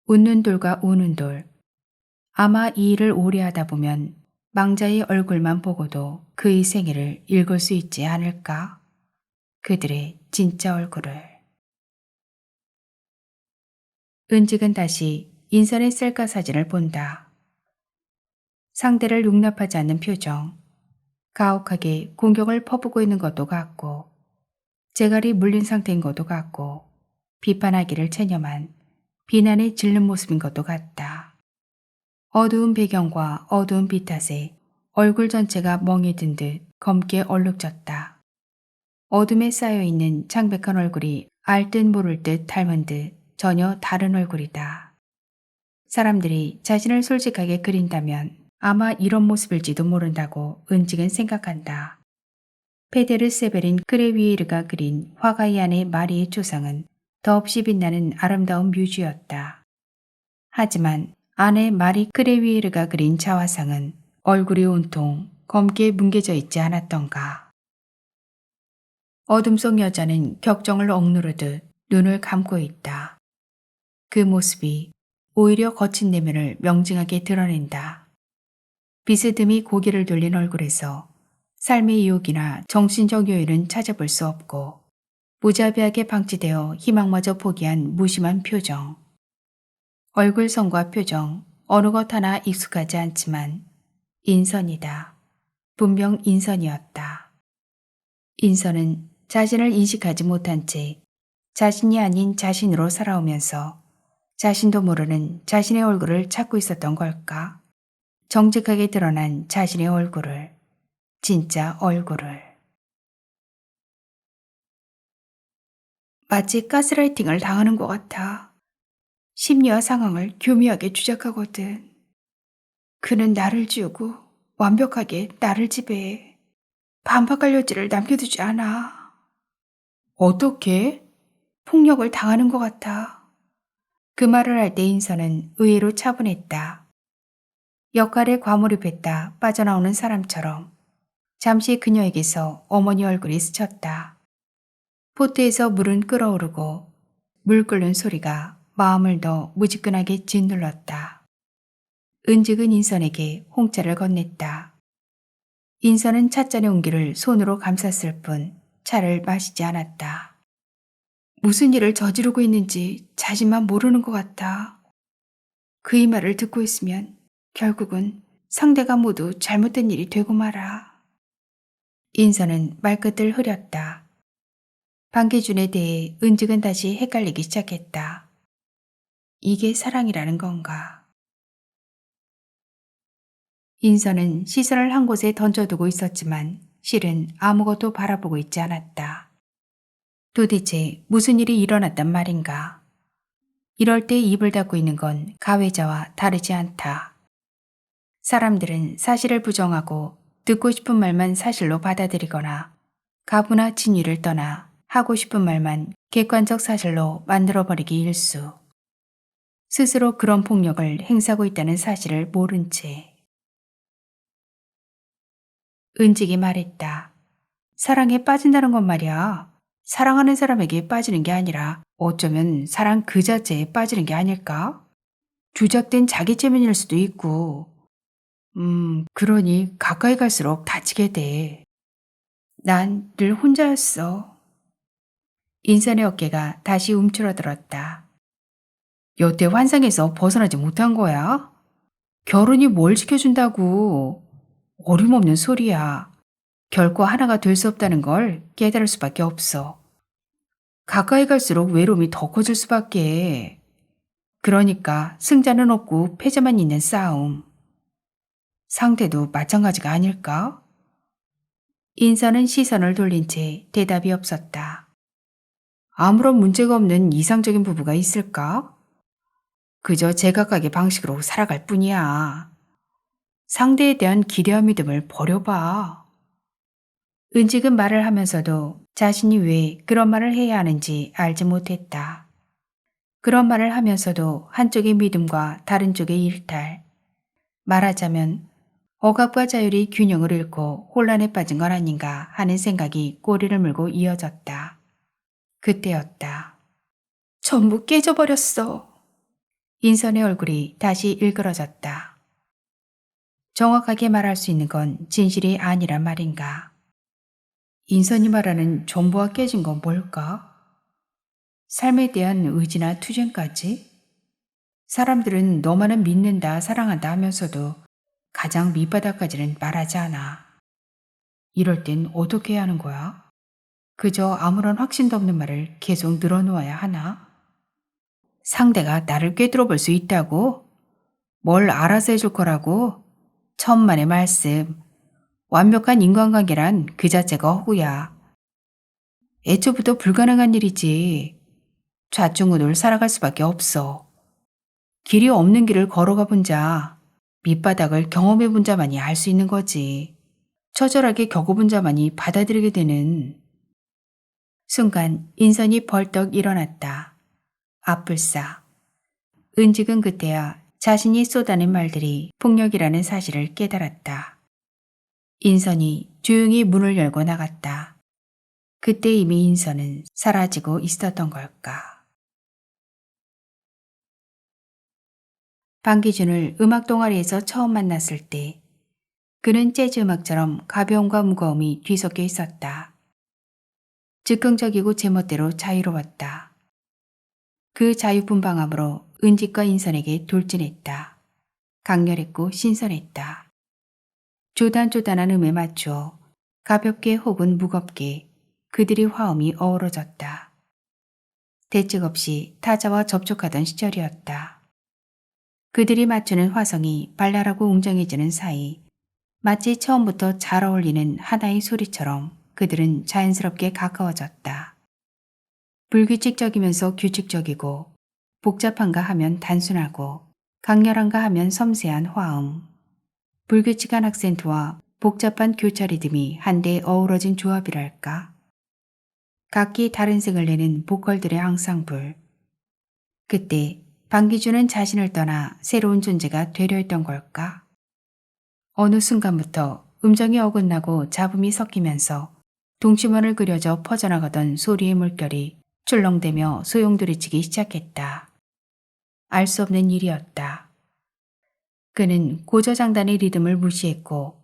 웃는 돌과 우는 돌. 아마 이 일을 오래 하다 보면 망자의 얼굴만 보고도 그의 생애를 읽을 수 있지 않을까? 그들의 진짜 얼굴을. 은직은 다시 인선의 셀카 사진을 본다. 상대를 용납하지 않는 표정. 가혹하게 공격을 퍼붓고 있는 것도 같고 재갈이 물린 상태인 것도 같고 비판하기를 체념한 비난에 질른 모습인 것도 같다. 어두운 배경과 어두운 빛 탓에 얼굴 전체가 멍이 든 듯 검게 얼룩졌다. 어둠에 쌓여있는 창백한 얼굴이 알 듯 모를 듯 닮은 듯 전혀 다른 얼굴이다. 사람들이 자신을 솔직하게 그린다면 아마 이런 모습일지도 모른다고 은직은 생각한다. 페데르 세베린 크레위에르가 그린 화가의 아내 마리의 초상은 더없이 빛나는 아름다운 뮤즈였다. 하지만 아내 마리 크레위에르가 그린 자화상은 얼굴이 온통 검게 뭉개져 있지 않았던가. 어둠 속 여자는 격정을 억누르듯 눈을 감고 있다. 그 모습이 오히려 거친 내면을 명징하게 드러낸다. 비스듬히 고개를 돌린 얼굴에서 삶의 유혹이나 정신적 요인은 찾아볼 수 없고 무자비하게 방치되어 희망마저 포기한 무심한 표정. 얼굴선과 표정 어느 것 하나 익숙하지 않지만 인선이다. 분명 인선이었다. 인선은 자신을 인식하지 못한 채 자신이 아닌 자신으로 살아오면서 자신도 모르는 자신의 얼굴을 찾고 있었던 걸까? 정직하게 드러난 자신의 얼굴을, 진짜 얼굴을. 마치 가스라이팅을 당하는 것 같아. 심리와 상황을 교묘하게 조작하거든. 그는 나를 지우고 완벽하게 나를 지배해. 반박할 여지를 남겨두지 않아. 어떻게? 폭력을 당하는 것 같아. 그 말을 할 때 인선은 의외로 차분했다. 역할에 과몰입했다 빠져나오는 사람처럼 잠시 그녀에게서 어머니 얼굴이 스쳤다. 포트에서 물은 끓어오르고 물 끓는 소리가 마음을 더 무지근하게 짓눌렀다. 은직은 인선에게 홍차를 건넸다. 인선은 찻잔의 온기를 손으로 감쌌을 뿐 차를 마시지 않았다. 무슨 일을 저지르고 있는지 자신만 모르는 것 같아. 그의 말을 듣고 있으면 결국은 상대가 모두 잘못된 일이 되고 말아. 인선은 말끝을 흐렸다. 방기준에 대해 은직은 다시 헷갈리기 시작했다. 이게 사랑이라는 건가? 인선은 시선을 한 곳에 던져두고 있었지만 실은 아무것도 바라보고 있지 않았다. 도대체 무슨 일이 일어났단 말인가? 이럴 때 입을 닫고 있는 건 가외자와 다르지 않다. 사람들은 사실을 부정하고 듣고 싶은 말만 사실로 받아들이거나 가부나 진위를 떠나 하고 싶은 말만 객관적 사실로 만들어버리기 일수. 스스로 그런 폭력을 행사하고 있다는 사실을 모른 채. 은직이 말했다. 사랑에 빠진다는 건 말이야. 사랑하는 사람에게 빠지는 게 아니라 어쩌면 사랑 그 자체에 빠지는 게 아닐까? 조작된 자기 체면일 수도 있고. 그러니 가까이 갈수록 다치게 돼. 난 늘 혼자였어. 인선의 어깨가 다시 움츠러들었다. 여태 환상에서 벗어나지 못한 거야? 결혼이 뭘 지켜준다고. 어림없는 소리야. 결코 하나가 될 수 없다는 걸 깨달을 수밖에 없어. 가까이 갈수록 외로움이 더 커질 수밖에. 그러니까 승자는 없고 패자만 있는 싸움. 상대도 마찬가지가 아닐까? 인선은 시선을 돌린 채 대답이 없었다. 아무런 문제가 없는 이상적인 부부가 있을까? 그저 제각각의 방식으로 살아갈 뿐이야. 상대에 대한 기대와 믿음을 버려봐. 은직은 말을 하면서도 자신이 왜 그런 말을 해야 하는지 알지 못했다. 그런 말을 하면서도 한쪽의 믿음과 다른 쪽의 일탈. 말하자면 억압과 자율이 균형을 잃고 혼란에 빠진 건 아닌가 하는 생각이 꼬리를 물고 이어졌다. 그때였다. 전부 깨져버렸어. 인선의 얼굴이 다시 일그러졌다. 정확하게 말할 수 있는 건 진실이 아니란 말인가. 인선이 말하는 전부가 깨진 건 뭘까? 삶에 대한 의지나 투쟁까지? 사람들은 너만은 믿는다, 사랑한다 하면서도 가장 밑바닥까지는 말하지 않아. 이럴 땐 어떻게 해야 하는 거야? 그저 아무런 확신도 없는 말을 계속 늘어놓아야 하나? 상대가 나를 꿰뚫어 볼 수 있다고? 뭘 알아서 해줄 거라고? 천만의 말씀. 완벽한 인간관계란 그 자체가 허구야. 애초부터 불가능한 일이지. 좌충우돌 살아갈 수밖에 없어. 길이 없는 길을 걸어가 본 자, 밑바닥을 경험해 본 자만이 알 수 있는 거지. 처절하게 겪어본 자만이 받아들이게 되는. 순간 인선이 벌떡 일어났다. 앞불싸. 은직은 그때야 자신이 쏟아낸 말들이 폭력이라는 사실을 깨달았다. 인선이 조용히 문을 열고 나갔다. 그때 이미 인선은 사라지고 있었던 걸까. 방기준을 음악 동아리에서 처음 만났을 때 그는 재즈 음악처럼 가벼움과 무거움이 뒤섞여 있었다. 즉흥적이고 제멋대로 자유로웠다. 그 자유분방함으로 은직과 인선에게 돌진했다. 강렬했고 신선했다. 조단조단한 음에 맞추어 가볍게 혹은 무겁게 그들의 화음이 어우러졌다. 대책 없이 타자와 접촉하던 시절이었다. 그들이 맞추는 화성이 발랄하고 웅장해지는 사이 마치 처음부터 잘 어울리는 하나의 소리처럼 그들은 자연스럽게 가까워졌다. 불규칙적이면서 규칙적이고 복잡한가 하면 단순하고 강렬한가 하면 섬세한 화음. 불규칙한 악센트와 복잡한 교차 리듬이 한데 어우러진 조합이랄까. 각기 다른 색을 내는 보컬들의 앙상블. 그때 방기준은 자신을 떠나 새로운 존재가 되려 했던 걸까? 어느 순간부터 음정이 어긋나고 잡음이 섞이면서 동심원을 그려져 퍼져나가던 소리의 물결이 출렁대며 소용돌이치기 시작했다. 알 수 없는 일이었다. 그는 고저장단의 리듬을 무시했고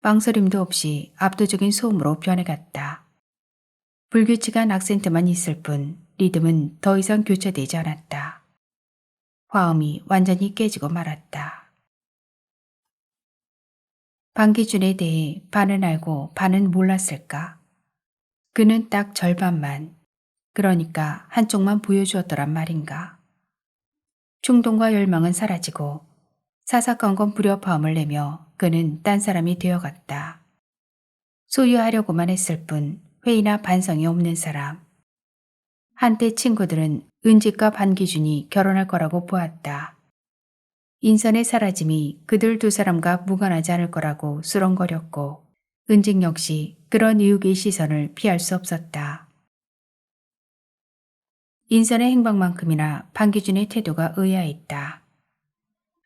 망설임도 없이 압도적인 소음으로 변해갔다. 불규칙한 악센트만 있을 뿐 리듬은 더 이상 교차되지 않았다. 화음이 완전히 깨지고 말았다. 방기준에 대해 반은 알고 반은 몰랐을까? 그는 딱 절반만, 그러니까 한쪽만 보여주었더란 말인가? 충동과 열망은 사라지고 사사건건 불협화음을 내며 그는 딴 사람이 되어갔다. 소유하려고만 했을 뿐 회의나 반성이 없는 사람. 한때 친구들은 은직과 반기준이 결혼할 거라고 보았다. 인선의 사라짐이 그들 두 사람과 무관하지 않을 거라고 수렁거렸고 은직 역시 그런 의혹의 시선을 피할 수 없었다. 인선의 행방만큼이나 반기준의 태도가 의아했다.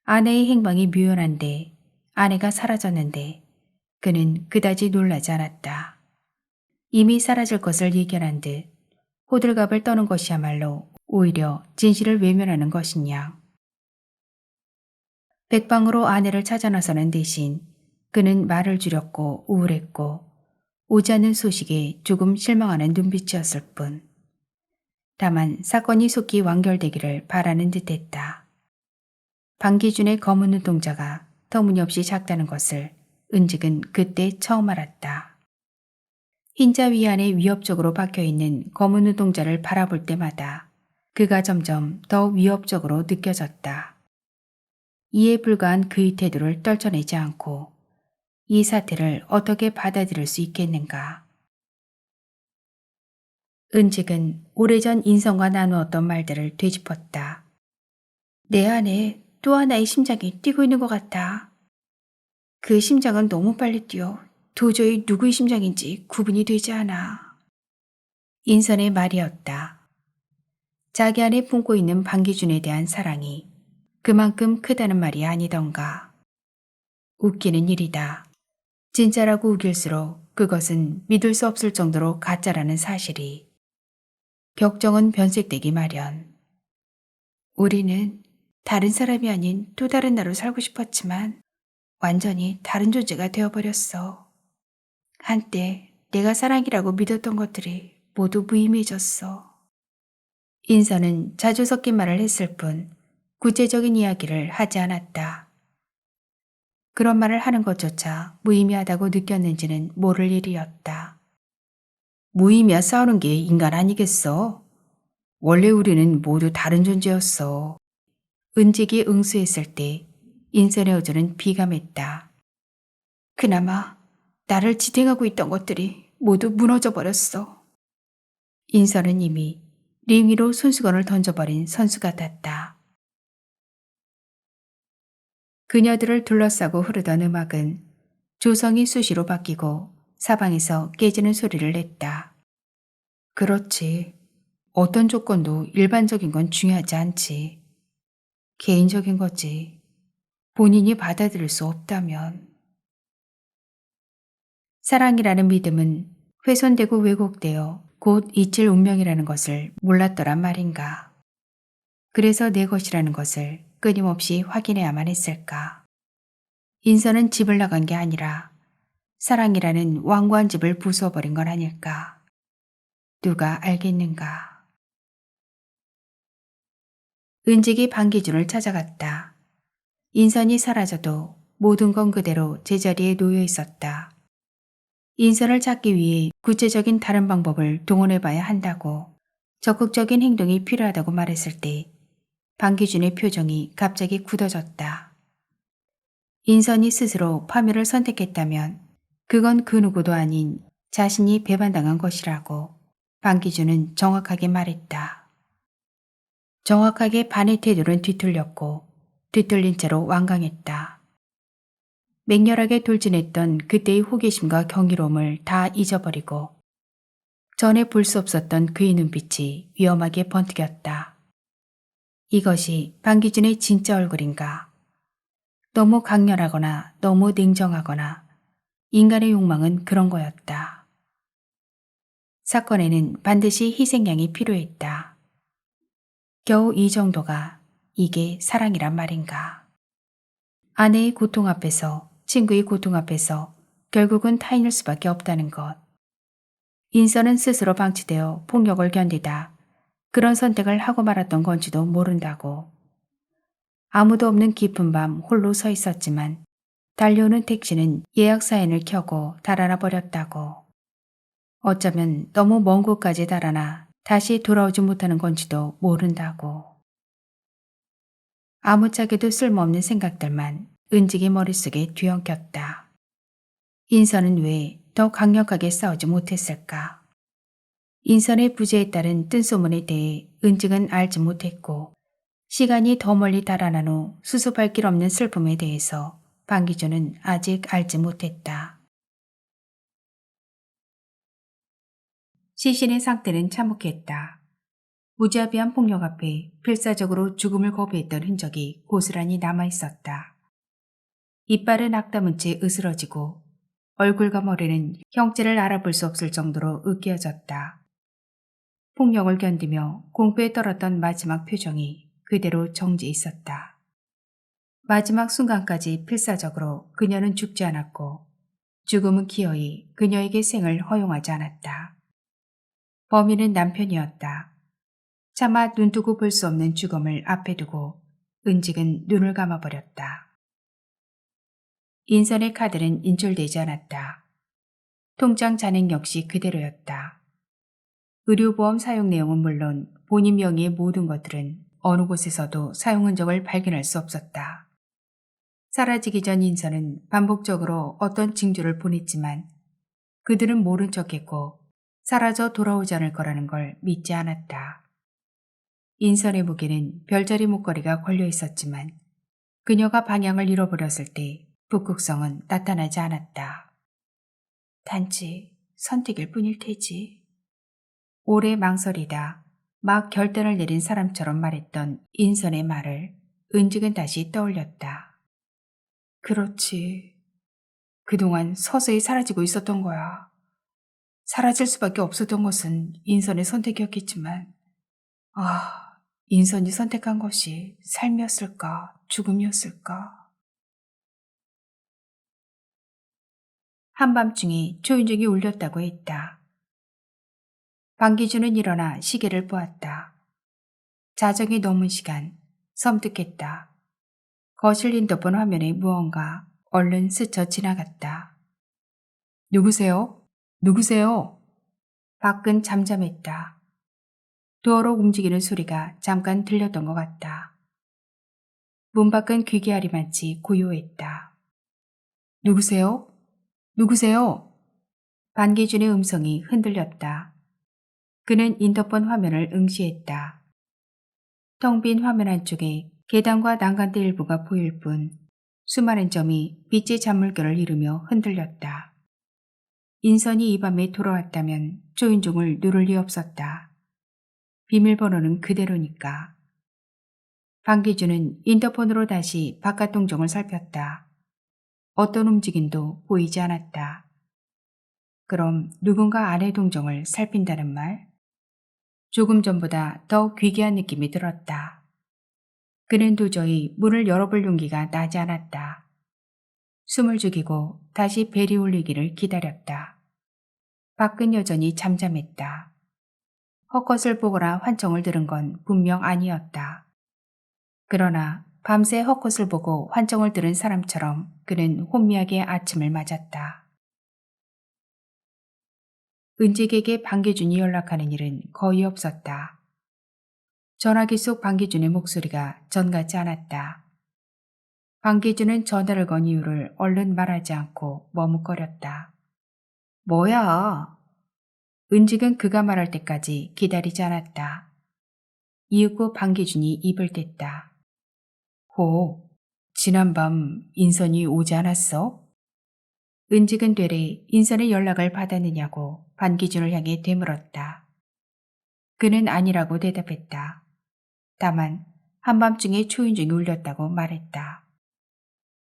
아내의 행방이 묘연한데 아내가 사라졌는데 그는 그다지 놀라지 않았다. 이미 사라질 것을 예견한 듯 호들갑을 떠는 것이야말로 오히려 진실을 외면하는 것이냐. 백방으로 아내를 찾아 나서는 대신 그는 말을 줄였고 우울했고 오지 않는 소식에 조금 실망하는 눈빛이었을 뿐. 다만 사건이 속히 완결되기를 바라는 듯했다. 방기준의 검은 눈동자가 터무니없이 작다는 것을 은직은 그때 처음 알았다. 흰자 위안에 위협적으로 박혀있는 검은 눈동자를 바라볼 때마다 그가 점점 더 위협적으로 느껴졌다. 이에 불과한 그의 태도를 떨쳐내지 않고 이 사태를 어떻게 받아들일 수 있겠는가. 은직은 오래전 인성과 나누었던 말들을 되짚었다. 내 안에 또 하나의 심장이 뛰고 있는 것 같아. 그 심장은 너무 빨리 뛰어 도저히 누구의 심장인지 구분이 되지 않아. 인선의 말이었다. 자기 안에 품고 있는 방기준에 대한 사랑이 그만큼 크다는 말이 아니던가. 웃기는 일이다. 진짜라고 우길수록 그것은 믿을 수 없을 정도로 가짜라는 사실이. 격정은 변색되기 마련. 우리는 다른 사람이 아닌 또 다른 나로 살고 싶었지만 완전히 다른 존재가 되어버렸어. 한때 내가 사랑이라고 믿었던 것들이 모두 무의미해졌어. 인선은 자주 섞인 말을 했을 뿐 구체적인 이야기를 하지 않았다. 그런 말을 하는 것조차 무의미하다고 느꼈는지는 모를 일이었다. 무의미하 싸우는 게 인간 아니겠어? 원래 우리는 모두 다른 존재였어. 은직이 응수했을 때 인선의 어조는 비감했다. 그나마 나를 지탱하고 있던 것들이 모두 무너져 버렸어. 인선은 이미 링 위로 손수건을 던져버린 선수 같았다. 그녀들을 둘러싸고 흐르던 음악은 조성이 수시로 바뀌고 사방에서 깨지는 소리를 냈다. 그렇지. 어떤 조건도 일반적인 건 중요하지 않지. 개인적인 거지. 본인이 받아들일 수 없다면. 사랑이라는 믿음은 훼손되고 왜곡되어 곧 잊힐 운명이라는 것을 몰랐더란 말인가. 그래서 내 것이라는 것을 끊임없이 확인해야만 했을까. 인선은 집을 나간 게 아니라 사랑이라는 완고한 집을 부숴버린 건 아닐까. 누가 알겠는가. 은직이 방기준을 찾아갔다. 인선이 사라져도 모든 건 그대로 제자리에 놓여 있었다. 인선을 찾기 위해 구체적인 다른 방법을 동원해봐야 한다고 적극적인 행동이 필요하다고 말했을 때 방기준의 표정이 갑자기 굳어졌다. 인선이 스스로 파멸을 선택했다면 그건 그 누구도 아닌 자신이 배반당한 것이라고 방기준은 정확하게 말했다. 정확하게 반의 태도는 뒤틀렸고 뒤틀린 채로 완강했다. 맹렬하게 돌진했던 그때의 호기심과 경이로움을 다 잊어버리고 전에 볼 수 없었던 그의 눈빛이 위험하게 번뜩였다. 이것이 방기준의 진짜 얼굴인가? 너무 강렬하거나 너무 냉정하거나 인간의 욕망은 그런 거였다. 사건에는 반드시 희생양이 필요했다. 겨우 이 정도가 이게 사랑이란 말인가? 아내의 고통 앞에서 친구의 고통 앞에서 결국은 타인일 수밖에 없다는 것. 인선은 스스로 방치되어 폭력을 견디다 그런 선택을 하고 말았던 건지도 모른다고. 아무도 없는 깊은 밤 홀로 서 있었지만 달려오는 택시는 예약 사인을 켜고 달아나 버렸다고. 어쩌면 너무 먼 곳까지 달아나 다시 돌아오지 못하는 건지도 모른다고. 아무짝에도 쓸모없는 생각들만 은직이 머릿속에 뒤엉켰다. 인선은 왜 더 강력하게 싸우지 못했을까? 인선의 부재에 따른 뜬소문에 대해 은직은 알지 못했고 시간이 더 멀리 달아난 후 수습할 길 없는 슬픔에 대해서 방기준은 아직 알지 못했다. 시신의 상태는 참혹했다. 무자비한 폭력 앞에 필사적으로 죽음을 거부했던 흔적이 고스란히 남아있었다. 이빨은 악담은 채 으스러지고 얼굴과 머리는 형체를 알아볼 수 없을 정도로 으깨어졌다. 폭력을 견디며 공포에 떨었던 마지막 표정이 그대로 정지해 있었다. 마지막 순간까지 필사적으로 그녀는 죽지 않았고 죽음은 기어이 그녀에게 생을 허용하지 않았다. 범인은 남편이었다. 차마 눈뜨고 볼 수 없는 죽음을 앞에 두고 은직은 눈을 감아버렸다. 인선의 카드는 인출되지 않았다. 통장 잔액 역시 그대로였다. 의료보험 사용 내용은 물론 본인 명의의 모든 것들은 어느 곳에서도 사용 흔적을 발견할 수 없었다. 사라지기 전 인선은 반복적으로 어떤 징조를 보냈지만 그들은 모른 척했고 사라져 돌아오지 않을 거라는 걸 믿지 않았다. 인선의 무게는 별자리 목걸이가 걸려 있었지만 그녀가 방향을 잃어버렸을 때 북극성은 나타나지 않았다. 단지 선택일 뿐일 테지. 오래 망설이다 막 결단을 내린 사람처럼 말했던 인선의 말을 은직은 다시 떠올렸다. 그렇지. 그동안 서서히 사라지고 있었던 거야. 사라질 수밖에 없었던 것은 인선의 선택이었겠지만 인선이 선택한 것이 삶이었을까 죽음이었을까. 한밤중에 초인종이 울렸다고 했다. 방기준은 일어나 시계를 보았다. 자정이 넘은 시간, 섬뜩했다. 거실 인터폰 화면에 무언가 얼른 스쳐 지나갔다. 누구세요? 누구세요? 밖은 잠잠했다. 도어로 움직이는 소리가 잠깐 들렸던 것 같다. 문 밖은 귀개알이마치 고요했다. 누구세요? 누구세요? 반기준의 음성이 흔들렸다. 그는 인터폰 화면을 응시했다. 텅 빈 화면 한쪽에 계단과 난간대 일부가 보일 뿐 수많은 점이 빛의 잔물결을 이루며 흔들렸다. 인선이 이 밤에 돌아왔다면 초인종을 누를 리 없었다. 비밀번호는 그대로니까. 방기준은 인터폰으로 다시 바깥 동종을 살폈다. 어떤 움직임도 보이지 않았다. 그럼 누군가 안의 동종을 살핀다는 말? 조금 전보다 더 귀기한 느낌이 들었다. 그는 도저히 문을 열어볼 용기가 나지 않았다. 숨을 죽이고 다시 벨이 울리기를 기다렸다. 밖은 여전히 잠잠했다. 헛것을 보거나 환청을 들은 건 분명 아니었다. 그러나 밤새 헛것을 보고 환청을 들은 사람처럼 그는 혼미하게 아침을 맞았다. 은직에게 방기준이 연락하는 일은 거의 없었다. 전화기 속 방기준의 목소리가 전 같지 않았다. 방기준은 전화를 건 이유를 얼른 말하지 않고 머뭇거렸다. 뭐야? 은직은 그가 말할 때까지 기다리지 않았다. 이윽고 방기준이 입을 뗐다. 지난밤 인선이 오지 않았어? 은직은 되레 인선의 연락을 받았느냐고 반기준을 향해 되물었다. 그는 아니라고 대답했다. 다만 한밤중에 초인종이 울렸다고 말했다.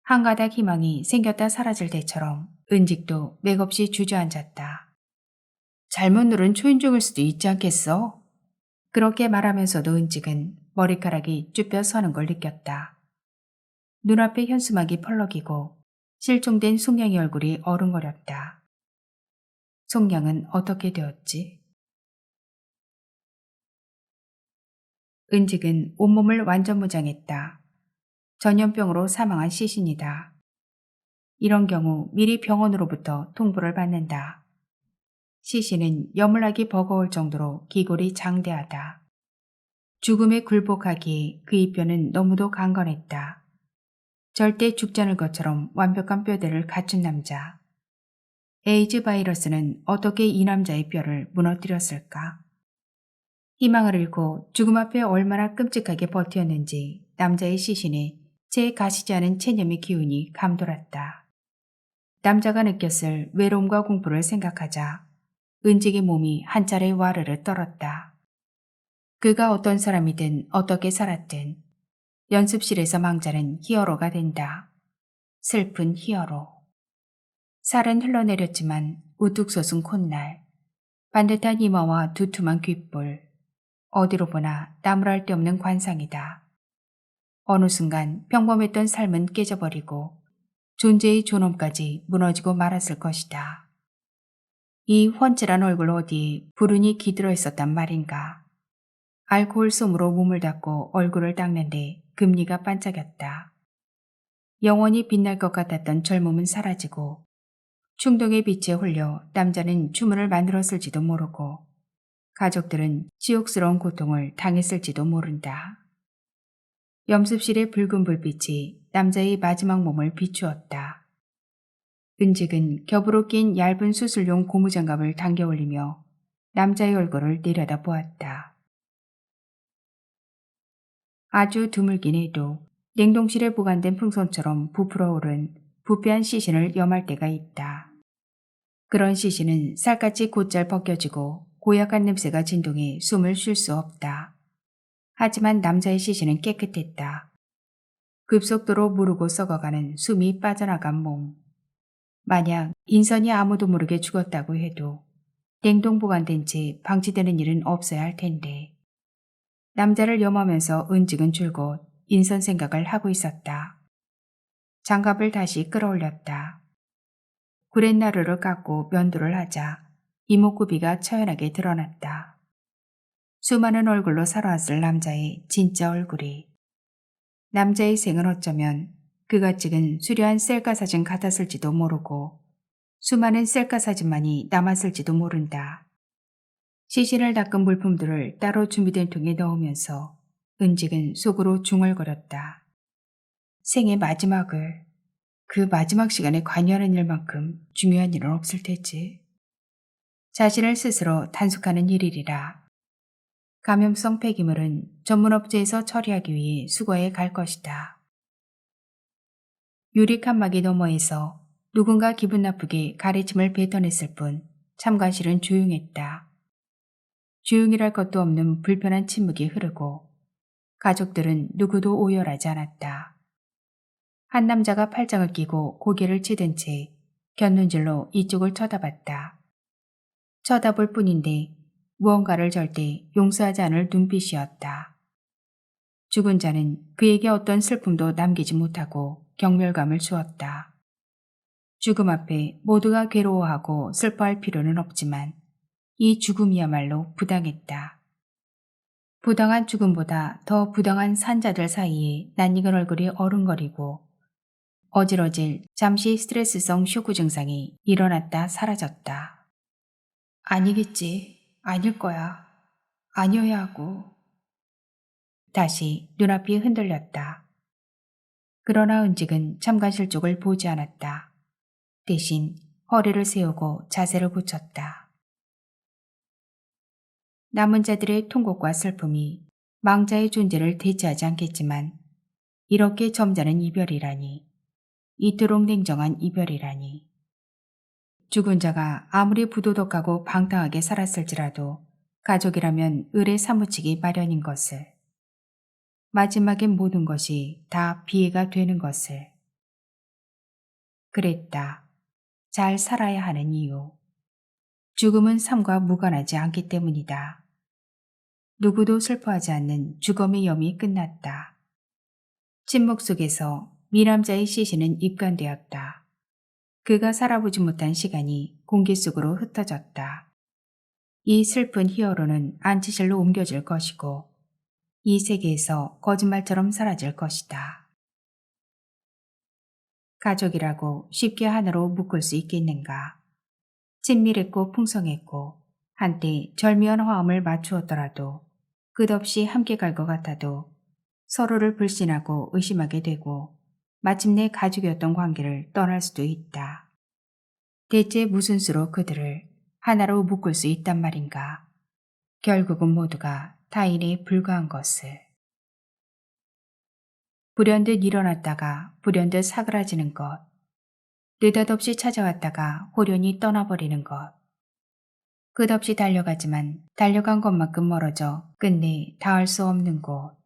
한 가닥 희망이 생겼다 사라질 때처럼 은직도 맥없이 주저앉았다. 잘못 누른 초인종일 수도 있지 않겠어? 그렇게 말하면서도 은직은 머리카락이 쭈뼛 서는 걸 느꼈다. 눈앞에 현수막이 펄럭이고 실종된 송량의 얼굴이 어른거렸다. 송량은 어떻게 되었지? 은직은 온몸을 완전 무장했다. 전염병으로 사망한 시신이다. 이런 경우 미리 병원으로부터 통보를 받는다. 시신은 여물하기 버거울 정도로 기골이 장대하다. 죽음에 굴복하기에 그 이뼈는 너무도 강건했다. 절대 죽지 않을 것처럼 완벽한 뼈대를 갖춘 남자. 에이즈 바이러스는 어떻게 이 남자의 뼈를 무너뜨렸을까? 희망을 잃고 죽음 앞에 얼마나 끔찍하게 버텼는지 남자의 시신에 제 가시지 않은 체념의 기운이 감돌았다. 남자가 느꼈을 외로움과 공포를 생각하자 은직의 몸이 한 차례 와르르 떨었다. 그가 어떤 사람이든 어떻게 살았든 연습실에서 망자는 히어로가 된다. 슬픈 히어로. 살은 흘러내렸지만 우뚝 솟은 콧날, 반듯한 이마와 두툼한 귓볼, 어디로 보나 나무랄 데 없는 관상이다. 어느 순간 평범했던 삶은 깨져버리고 존재의 존엄까지 무너지고 말았을 것이다. 이 훤칠한 얼굴 어디에 불운이 기들어 있었단 말인가. 알코올 솜으로 몸을 닦고 얼굴을 닦는데 금리가 반짝였다. 영원히 빛날 것 같았던 젊음은 사라지고 충동의 빛에 홀려 남자는 주문을 만들었을지도 모르고 가족들은 지옥스러운 고통을 당했을지도 모른다. 염습실의 붉은 불빛이 남자의 마지막 몸을 비추었다. 은직은 겹으로 낀 얇은 수술용 고무장갑을 당겨 올리며 남자의 얼굴을 내려다 보았다. 아주 드물긴 해도 냉동실에 보관된 풍선처럼 부풀어 오른 부패한 시신을 염할 때가 있다. 그런 시신은 살갗이 곧잘 벗겨지고 고약한 냄새가 진동해 숨을 쉴 수 없다. 하지만 남자의 시신은 깨끗했다. 급속도로 무르고 썩어가는 숨이 빠져나간 몸. 만약 인선이 아무도 모르게 죽었다고 해도 냉동 보관된 채 방치되는 일은 없어야 할 텐데. 남자를 염하면서 은직은 줄곧 인선 생각을 하고 있었다. 장갑을 다시 끌어올렸다. 구렛나루를 깎고 면도를 하자 이목구비가 처연하게 드러났다. 수많은 얼굴로 살아왔을 남자의 진짜 얼굴이. 남자의 생은 어쩌면 그가 찍은 수려한 셀카 사진 같았을지도 모르고 수많은 셀카 사진만이 남았을지도 모른다. 시신을 닦은 물품들을 따로 준비된 통에 넣으면서 은직은 속으로 중얼거렸다. 생의 마지막을, 그 마지막 시간에 관여하는 일만큼 중요한 일은 없을 테지. 자신을 스스로 단속하는 일이라. 감염성 폐기물은 전문업체에서 처리하기 위해 수거해 갈 것이다. 유리 칸막이 너머에서 누군가 기분 나쁘게 가래침을 뱉어냈을 뿐 참관실은 조용했다. 조용이랄 것도 없는 불편한 침묵이 흐르고 가족들은 누구도 오열하지 않았다. 한 남자가 팔짱을 끼고 고개를 치든 채 곁눈질로 이쪽을 쳐다봤다. 쳐다볼 뿐인데 무언가를 절대 용서하지 않을 눈빛이었다. 죽은 자는 그에게 어떤 슬픔도 남기지 못하고 경멸감을 주었다. 죽음 앞에 모두가 괴로워하고 슬퍼할 필요는 없지만 이 죽음이야말로 부당했다. 부당한 죽음보다 더 부당한 산자들 사이에 낯익은 얼굴이 어른거리고 어질어질 잠시 스트레스성 쇼크 증상이 일어났다 사라졌다. 아니겠지. 아닐 거야. 아니어야 하고. 다시 눈앞이 흔들렸다. 그러나 은직은 참관실 쪽을 보지 않았다. 대신 허리를 세우고 자세를 굳혔다. 남은 자들의 통곡과 슬픔이 망자의 존재를 대체하지 않겠지만 이렇게 점잖은 이별이라니, 이토록 냉정한 이별이라니. 죽은 자가 아무리 부도덕하고 방탕하게 살았을지라도 가족이라면 을에 사무치기 마련인 것을. 마지막엔 모든 것이 다 비애가 되는 것을. 그랬다. 잘 살아야 하는 이유. 죽음은 삶과 무관하지 않기 때문이다. 누구도 슬퍼하지 않는 죽음의 염이 끝났다. 침묵 속에서 미남자의 시신은 입간되었다. 그가 살아보지 못한 시간이 공기 속으로 흩어졌다. 이 슬픈 히어로는 안치실로 옮겨질 것이고 이 세계에서 거짓말처럼 사라질 것이다. 가족이라고 쉽게 하나로 묶을 수 있겠는가. 친밀했고 풍성했고 한때 절묘한 화음을 맞추었더라도 끝없이 함께 갈 것 같아도 서로를 불신하고 의심하게 되고 마침내 가족이었던 관계를 떠날 수도 있다. 대체 무슨 수로 그들을 하나로 묶을 수 있단 말인가. 결국은 모두가 타인에 불과한 것을. 불현듯 일어났다가 불현듯 사그라지는 것. 느닷없이 찾아왔다가 호련히 떠나버리는 것. 끝없이 달려가지만 달려간 것만큼 멀어져 끝내 닿을 수 없는 곳.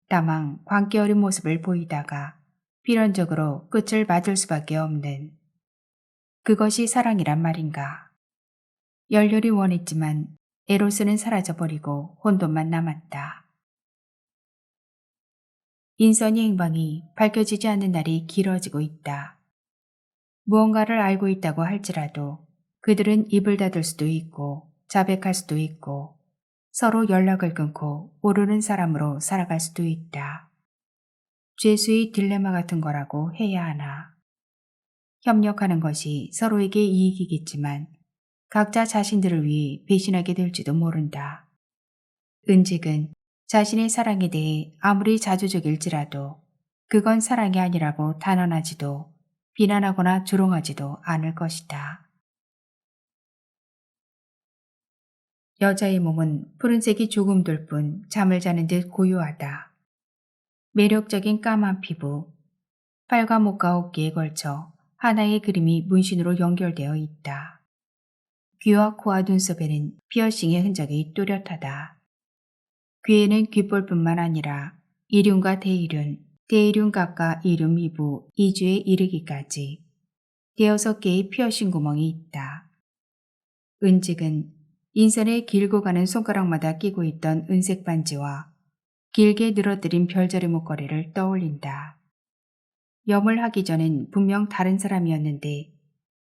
다만 광기 어린 모습을 보이다가 필연적으로 끝을 맞을 수밖에 없는 그것이 사랑이란 말인가. 열렬히 원했지만 에로스는 사라져버리고 혼돈만 남았다. 인선이 행방이 밝혀지지 않는 날이 길어지고 있다. 무언가를 알고 있다고 할지라도 그들은 입을 닫을 수도 있고 자백할 수도 있고 서로 연락을 끊고 모르는 사람으로 살아갈 수도 있다. 죄수의 딜레마 같은 거라고 해야 하나. 협력하는 것이 서로에게 이익이겠지만 각자 자신들을 위해 배신하게 될지도 모른다. 은직은 자신의 사랑에 대해 아무리 자조적일지라도 그건 사랑이 아니라고 단언하지도 비난하거나 조롱하지도 않을 것이다. 여자의 몸은 푸른색이 조금 돌 뿐 잠을 자는 듯 고요하다. 매력적인 까만 피부, 팔과 목과 어깨에 걸쳐 하나의 그림이 문신으로 연결되어 있다. 귀와 코와 눈썹에는 피어싱의 흔적이 뚜렷하다. 귀에는 귓볼뿐만 아니라 이륜과 대이륜, 대이륜 각과 이륜 미부 2주에 이르기까지 6개의 피어싱 구멍이 있다. 은직은 인선에 길고 가는 손가락마다 끼고 있던 은색 반지와 길게 늘어뜨린 별자리 목걸이를 떠올린다. 염을 하기 전엔 분명 다른 사람이었는데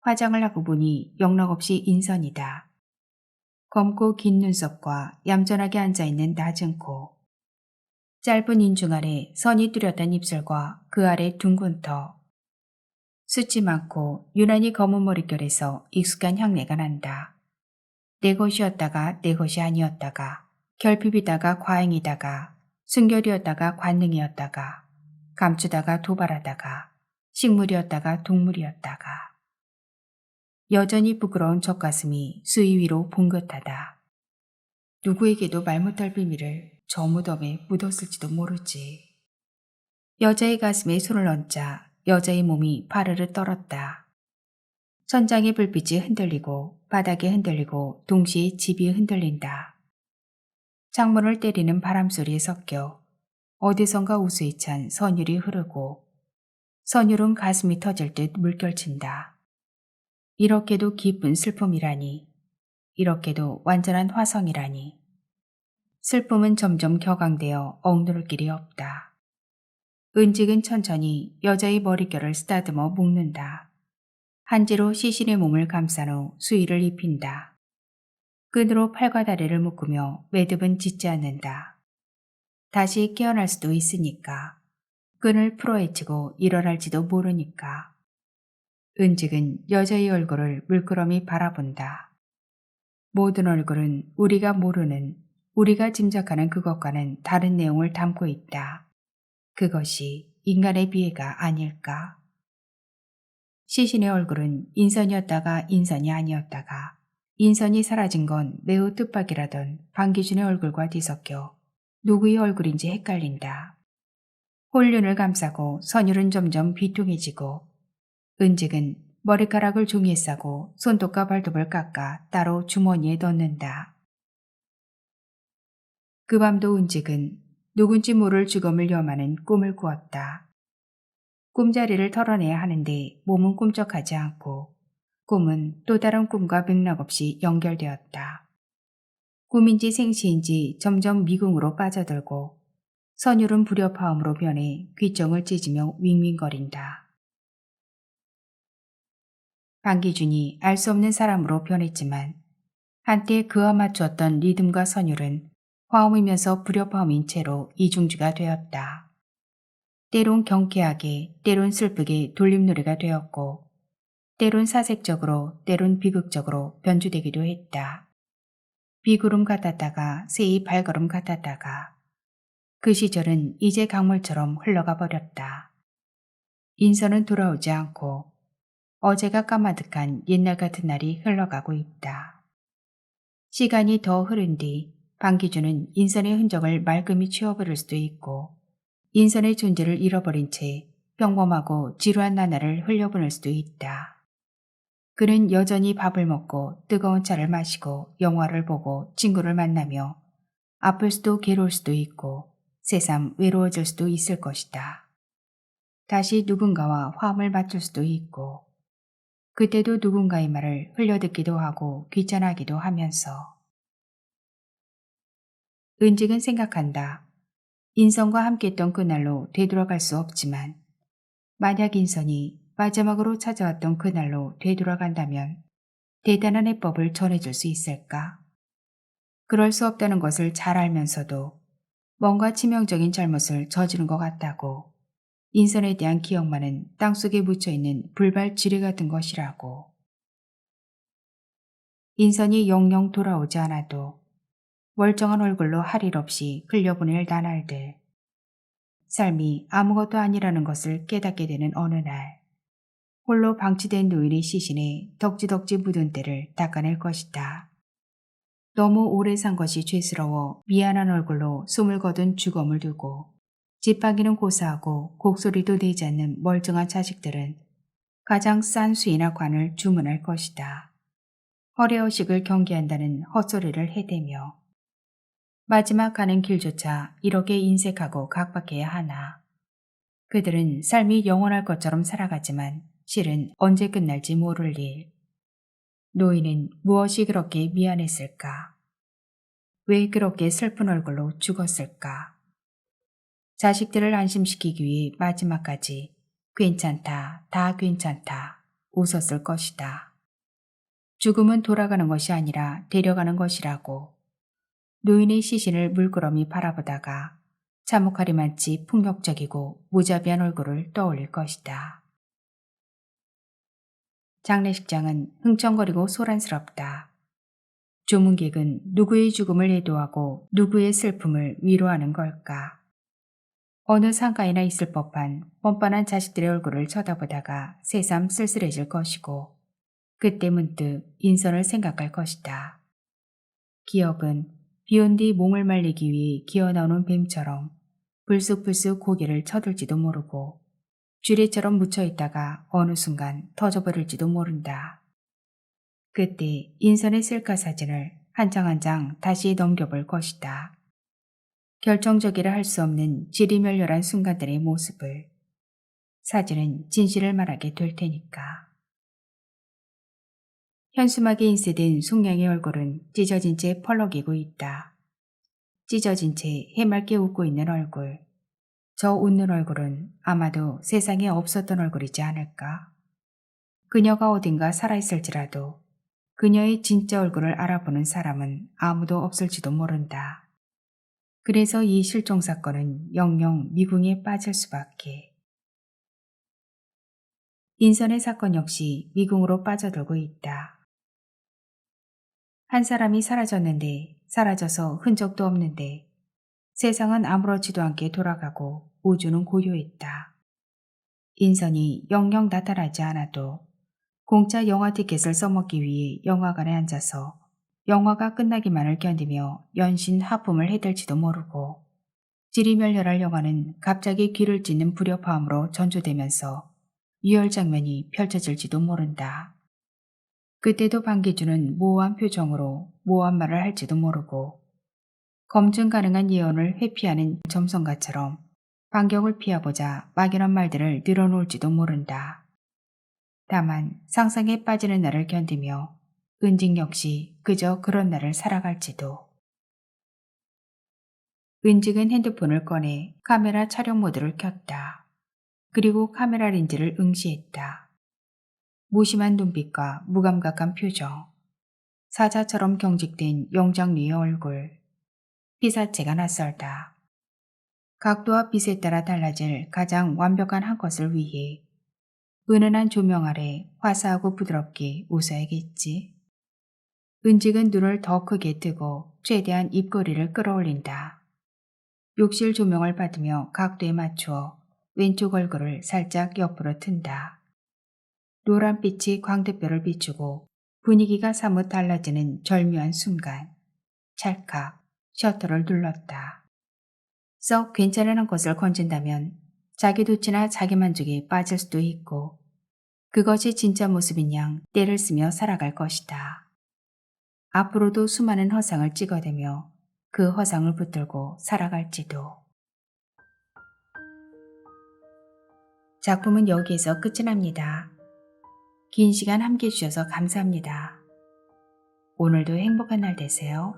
화장을 하고 보니 영락없이 인선이다. 검고 긴 눈썹과 얌전하게 앉아있는 낮은 코, 짧은 인중 아래 선이 뚜렷한 입술과 그 아래 둥근 턱, 숱이 많고 유난히 검은 머릿결에서 익숙한 향내가 난다. 내 것이었다가 내 것이 아니었다가 결핍이다가 과잉이다가 순결이었다가 관능이었다가 감추다가 도발하다가 식물이었다가 동물이었다가 여전히 부끄러운 젖가슴이 수위 위로 봉긋하다. 누구에게도 말 못할 비밀을 저 무덤에 묻었을지도 모르지. 여자의 가슴에 손을 얹자 여자의 몸이 파르르 떨었다. 천장의 불빛이 흔들리고 바닥에 흔들리고 동시에 집이 흔들린다. 창문을 때리는 바람소리에 섞여 어디선가 우수히 찬 선율이 흐르고 선율은 가슴이 터질 듯 물결친다. 이렇게도 깊은 슬픔이라니, 이렇게도 완전한 화성이라니. 슬픔은 점점 격앙되어 억누를 길이 없다. 은직은 천천히 여자의 머릿결을 쓰다듬어 묶는다. 한지로 시신의 몸을 감싼 후 수의를 입힌다. 끈으로 팔과 다리를 묶으며 매듭은 짓지 않는다. 다시 깨어날 수도 있으니까. 끈을 풀어헤치고 일어날지도 모르니까. 은직은 여자의 얼굴을 물끄러미 바라본다. 모든 얼굴은 우리가 모르는, 우리가 짐작하는 그것과는 다른 내용을 담고 있다. 그것이 인간의 비애가 아닐까. 시신의 얼굴은 인선이었다가 인선이 아니었다가 인선이 사라진 건 매우 뜻밖이라던 방기준의 얼굴과 뒤섞여 누구의 얼굴인지 헷갈린다. 홀륜을 감싸고 선율은 점점 비통해지고 은직은 머리카락을 종이에 싸고 손톱과 발톱을 깎아 따로 주머니에 넣는다. 그 밤도 은직은 누군지 모를 죽음을 염하는 꿈을 꾸었다. 꿈자리를 털어내야 하는데 몸은 꿈쩍하지 않고 꿈은 또 다른 꿈과 맥락 없이 연결되었다. 꿈인지 생시인지 점점 미궁으로 빠져들고 선율은 불협화음으로 변해 귀정을 찢으며 윙윙거린다. 방기준이 알 수 없는 사람으로 변했지만 한때 그와 맞추었던 리듬과 선율은 화음이면서 불협화음인 채로 이중주가 되었다. 때론 경쾌하게 때론 슬프게 돌림노래가 되었고 때론 사색적으로 때론 비극적으로 변주되기도 했다. 비구름 같았다가 새이 발걸음 같았다가 그 시절은 이제 강물처럼 흘러가 버렸다. 인선은 돌아오지 않고 어제가 까마득한 옛날 같은 날이 흘러가고 있다. 시간이 더 흐른 뒤 방기준은 인선의 흔적을 말끔히 치워버릴 수도 있고 인선의 존재를 잃어버린 채 평범하고 지루한 나날을 흘려보낼 수도 있다. 그는 여전히 밥을 먹고 뜨거운 차를 마시고 영화를 보고 친구를 만나며 아플 수도 괴로울 수도 있고 새삼 외로워질 수도 있을 것이다. 다시 누군가와 화음을 맞출 수도 있고 그때도 누군가의 말을 흘려듣기도 하고 귀찮아하기도 하면서 은직은 생각한다. 인선과 함께했던 그날로 되돌아갈 수 없지만 만약 인선이 마지막으로 찾아왔던 그날로 되돌아간다면 대단한 해법을 전해줄 수 있을까? 그럴 수 없다는 것을 잘 알면서도 뭔가 치명적인 잘못을 저지른 것 같다고. 인선에 대한 기억만은 땅속에 묻혀있는 불발 지뢰 같은 것이라고. 인선이 영영 돌아오지 않아도 멀쩡한 얼굴로 할 일 없이 흘려보낼 나날들. 삶이 아무것도 아니라는 것을 깨닫게 되는 어느 날, 홀로 방치된 노인의 시신에 덕지덕지 묻은 때를 닦아낼 것이다. 너무 오래 산 것이 죄스러워 미안한 얼굴로 숨을 거둔 주검을 두고 지팡이는 고사하고 곡소리도 내지 않는 멀쩡한 자식들은 가장 싼 수이나 관을 주문할 것이다. 허례허식을 경계한다는 헛소리를 해대며 마지막 가는 길조차 이렇게 인색하고 각박해야 하나. 그들은 삶이 영원할 것처럼 살아가지만 실은 언제 끝날지 모를 일. 노인은 무엇이 그렇게 미안했을까? 왜 그렇게 슬픈 얼굴로 죽었을까? 자식들을 안심시키기 위해 마지막까지 괜찮다, 다 괜찮다 웃었을 것이다. 죽음은 돌아가는 것이 아니라 데려가는 것이라고. 노인의 시신을 물끄러미 바라보다가 참혹하리만치 폭력적이고 무자비한 얼굴을 떠올릴 것이다. 장례식장은 흥청거리고 소란스럽다. 조문객은 누구의 죽음을 애도하고 누구의 슬픔을 위로하는 걸까? 어느 상가에나 있을 법한 뻔뻔한 자식들의 얼굴을 쳐다보다가 새삼 쓸쓸해질 것이고 그때 문득 인선을 생각할 것이다. 기억은 비온 뒤 몸을 말리기 위해 기어나오는 뱀처럼 불쑥불쑥 고개를 쳐들지도 모르고 쥐레처럼 묻혀있다가 어느 순간 터져버릴지도 모른다. 그때 인선의 셀카 사진을 한 장 한 장 다시 넘겨볼 것이다. 결정적이라 할 수 없는 지리멸렬한 순간들의 모습을. 사진은 진실을 말하게 될 테니까. 현수막에 인쇄된 숙량의 얼굴은 찢어진 채 펄럭이고 있다. 찢어진 채 해맑게 웃고 있는 얼굴. 저 웃는 얼굴은 아마도 세상에 없었던 얼굴이지 않을까? 그녀가 어딘가 살아있을지라도 그녀의 진짜 얼굴을 알아보는 사람은 아무도 없을지도 모른다. 그래서 이 실종 사건은 영영 미궁에 빠질 수밖에. 인선의 사건 역시 미궁으로 빠져들고 있다. 한 사람이 사라졌는데 사라져서 흔적도 없는데 세상은 아무렇지도 않게 돌아가고 우주는 고요했다. 인선이 영영 나타나지 않아도 공짜 영화 티켓을 써먹기 위해 영화관에 앉아서 영화가 끝나기만을 견디며 연신 하품을 해댈지도 모르고 지리멸렬할 영화는 갑자기 귀를 찢는 불협화음으로 전조되면서 유혈 장면이 펼쳐질지도 모른다. 그때도 방기준은 모호한 표정으로 모호한 말을 할지도 모르고 검증 가능한 예언을 회피하는 점성가처럼 반격을 피하고자 막연한 말들을 늘어놓을지도 모른다. 다만 상상에 빠지는 날을 견디며 은직 역시 그저 그런 날을 살아갈지도. 은직은 핸드폰을 꺼내 카메라 촬영 모드를 켰다. 그리고 카메라 렌즈를 응시했다. 무심한 눈빛과 무감각한 표정, 사자처럼 경직된 영장류의 얼굴, 피사체가 낯설다. 각도와 빛에 따라 달라질 가장 완벽한 한 컷을 위해 은은한 조명 아래 화사하고 부드럽게 웃어야겠지. 은직은 눈을 더 크게 뜨고 최대한 입꼬리를 끌어올린다. 욕실 조명을 받으며 각도에 맞추어 왼쪽 얼굴을 살짝 옆으로 튼다. 노란빛이 광대뼈를 비추고 분위기가 사뭇 달라지는 절묘한 순간 찰칵 셔터를 눌렀다. 썩 괜찮은 한 것을 건진다면 자기 도치나 자기 만족에 빠질 수도 있고 그것이 진짜 모습인 양 때를 쓰며 살아갈 것이다. 앞으로도 수많은 허상을 찍어대며 그 허상을 붙들고 살아갈지도. 작품은 여기에서 끝이 납니다. 긴 시간 함께해 주셔서 감사합니다. 오늘도 행복한 날 되세요.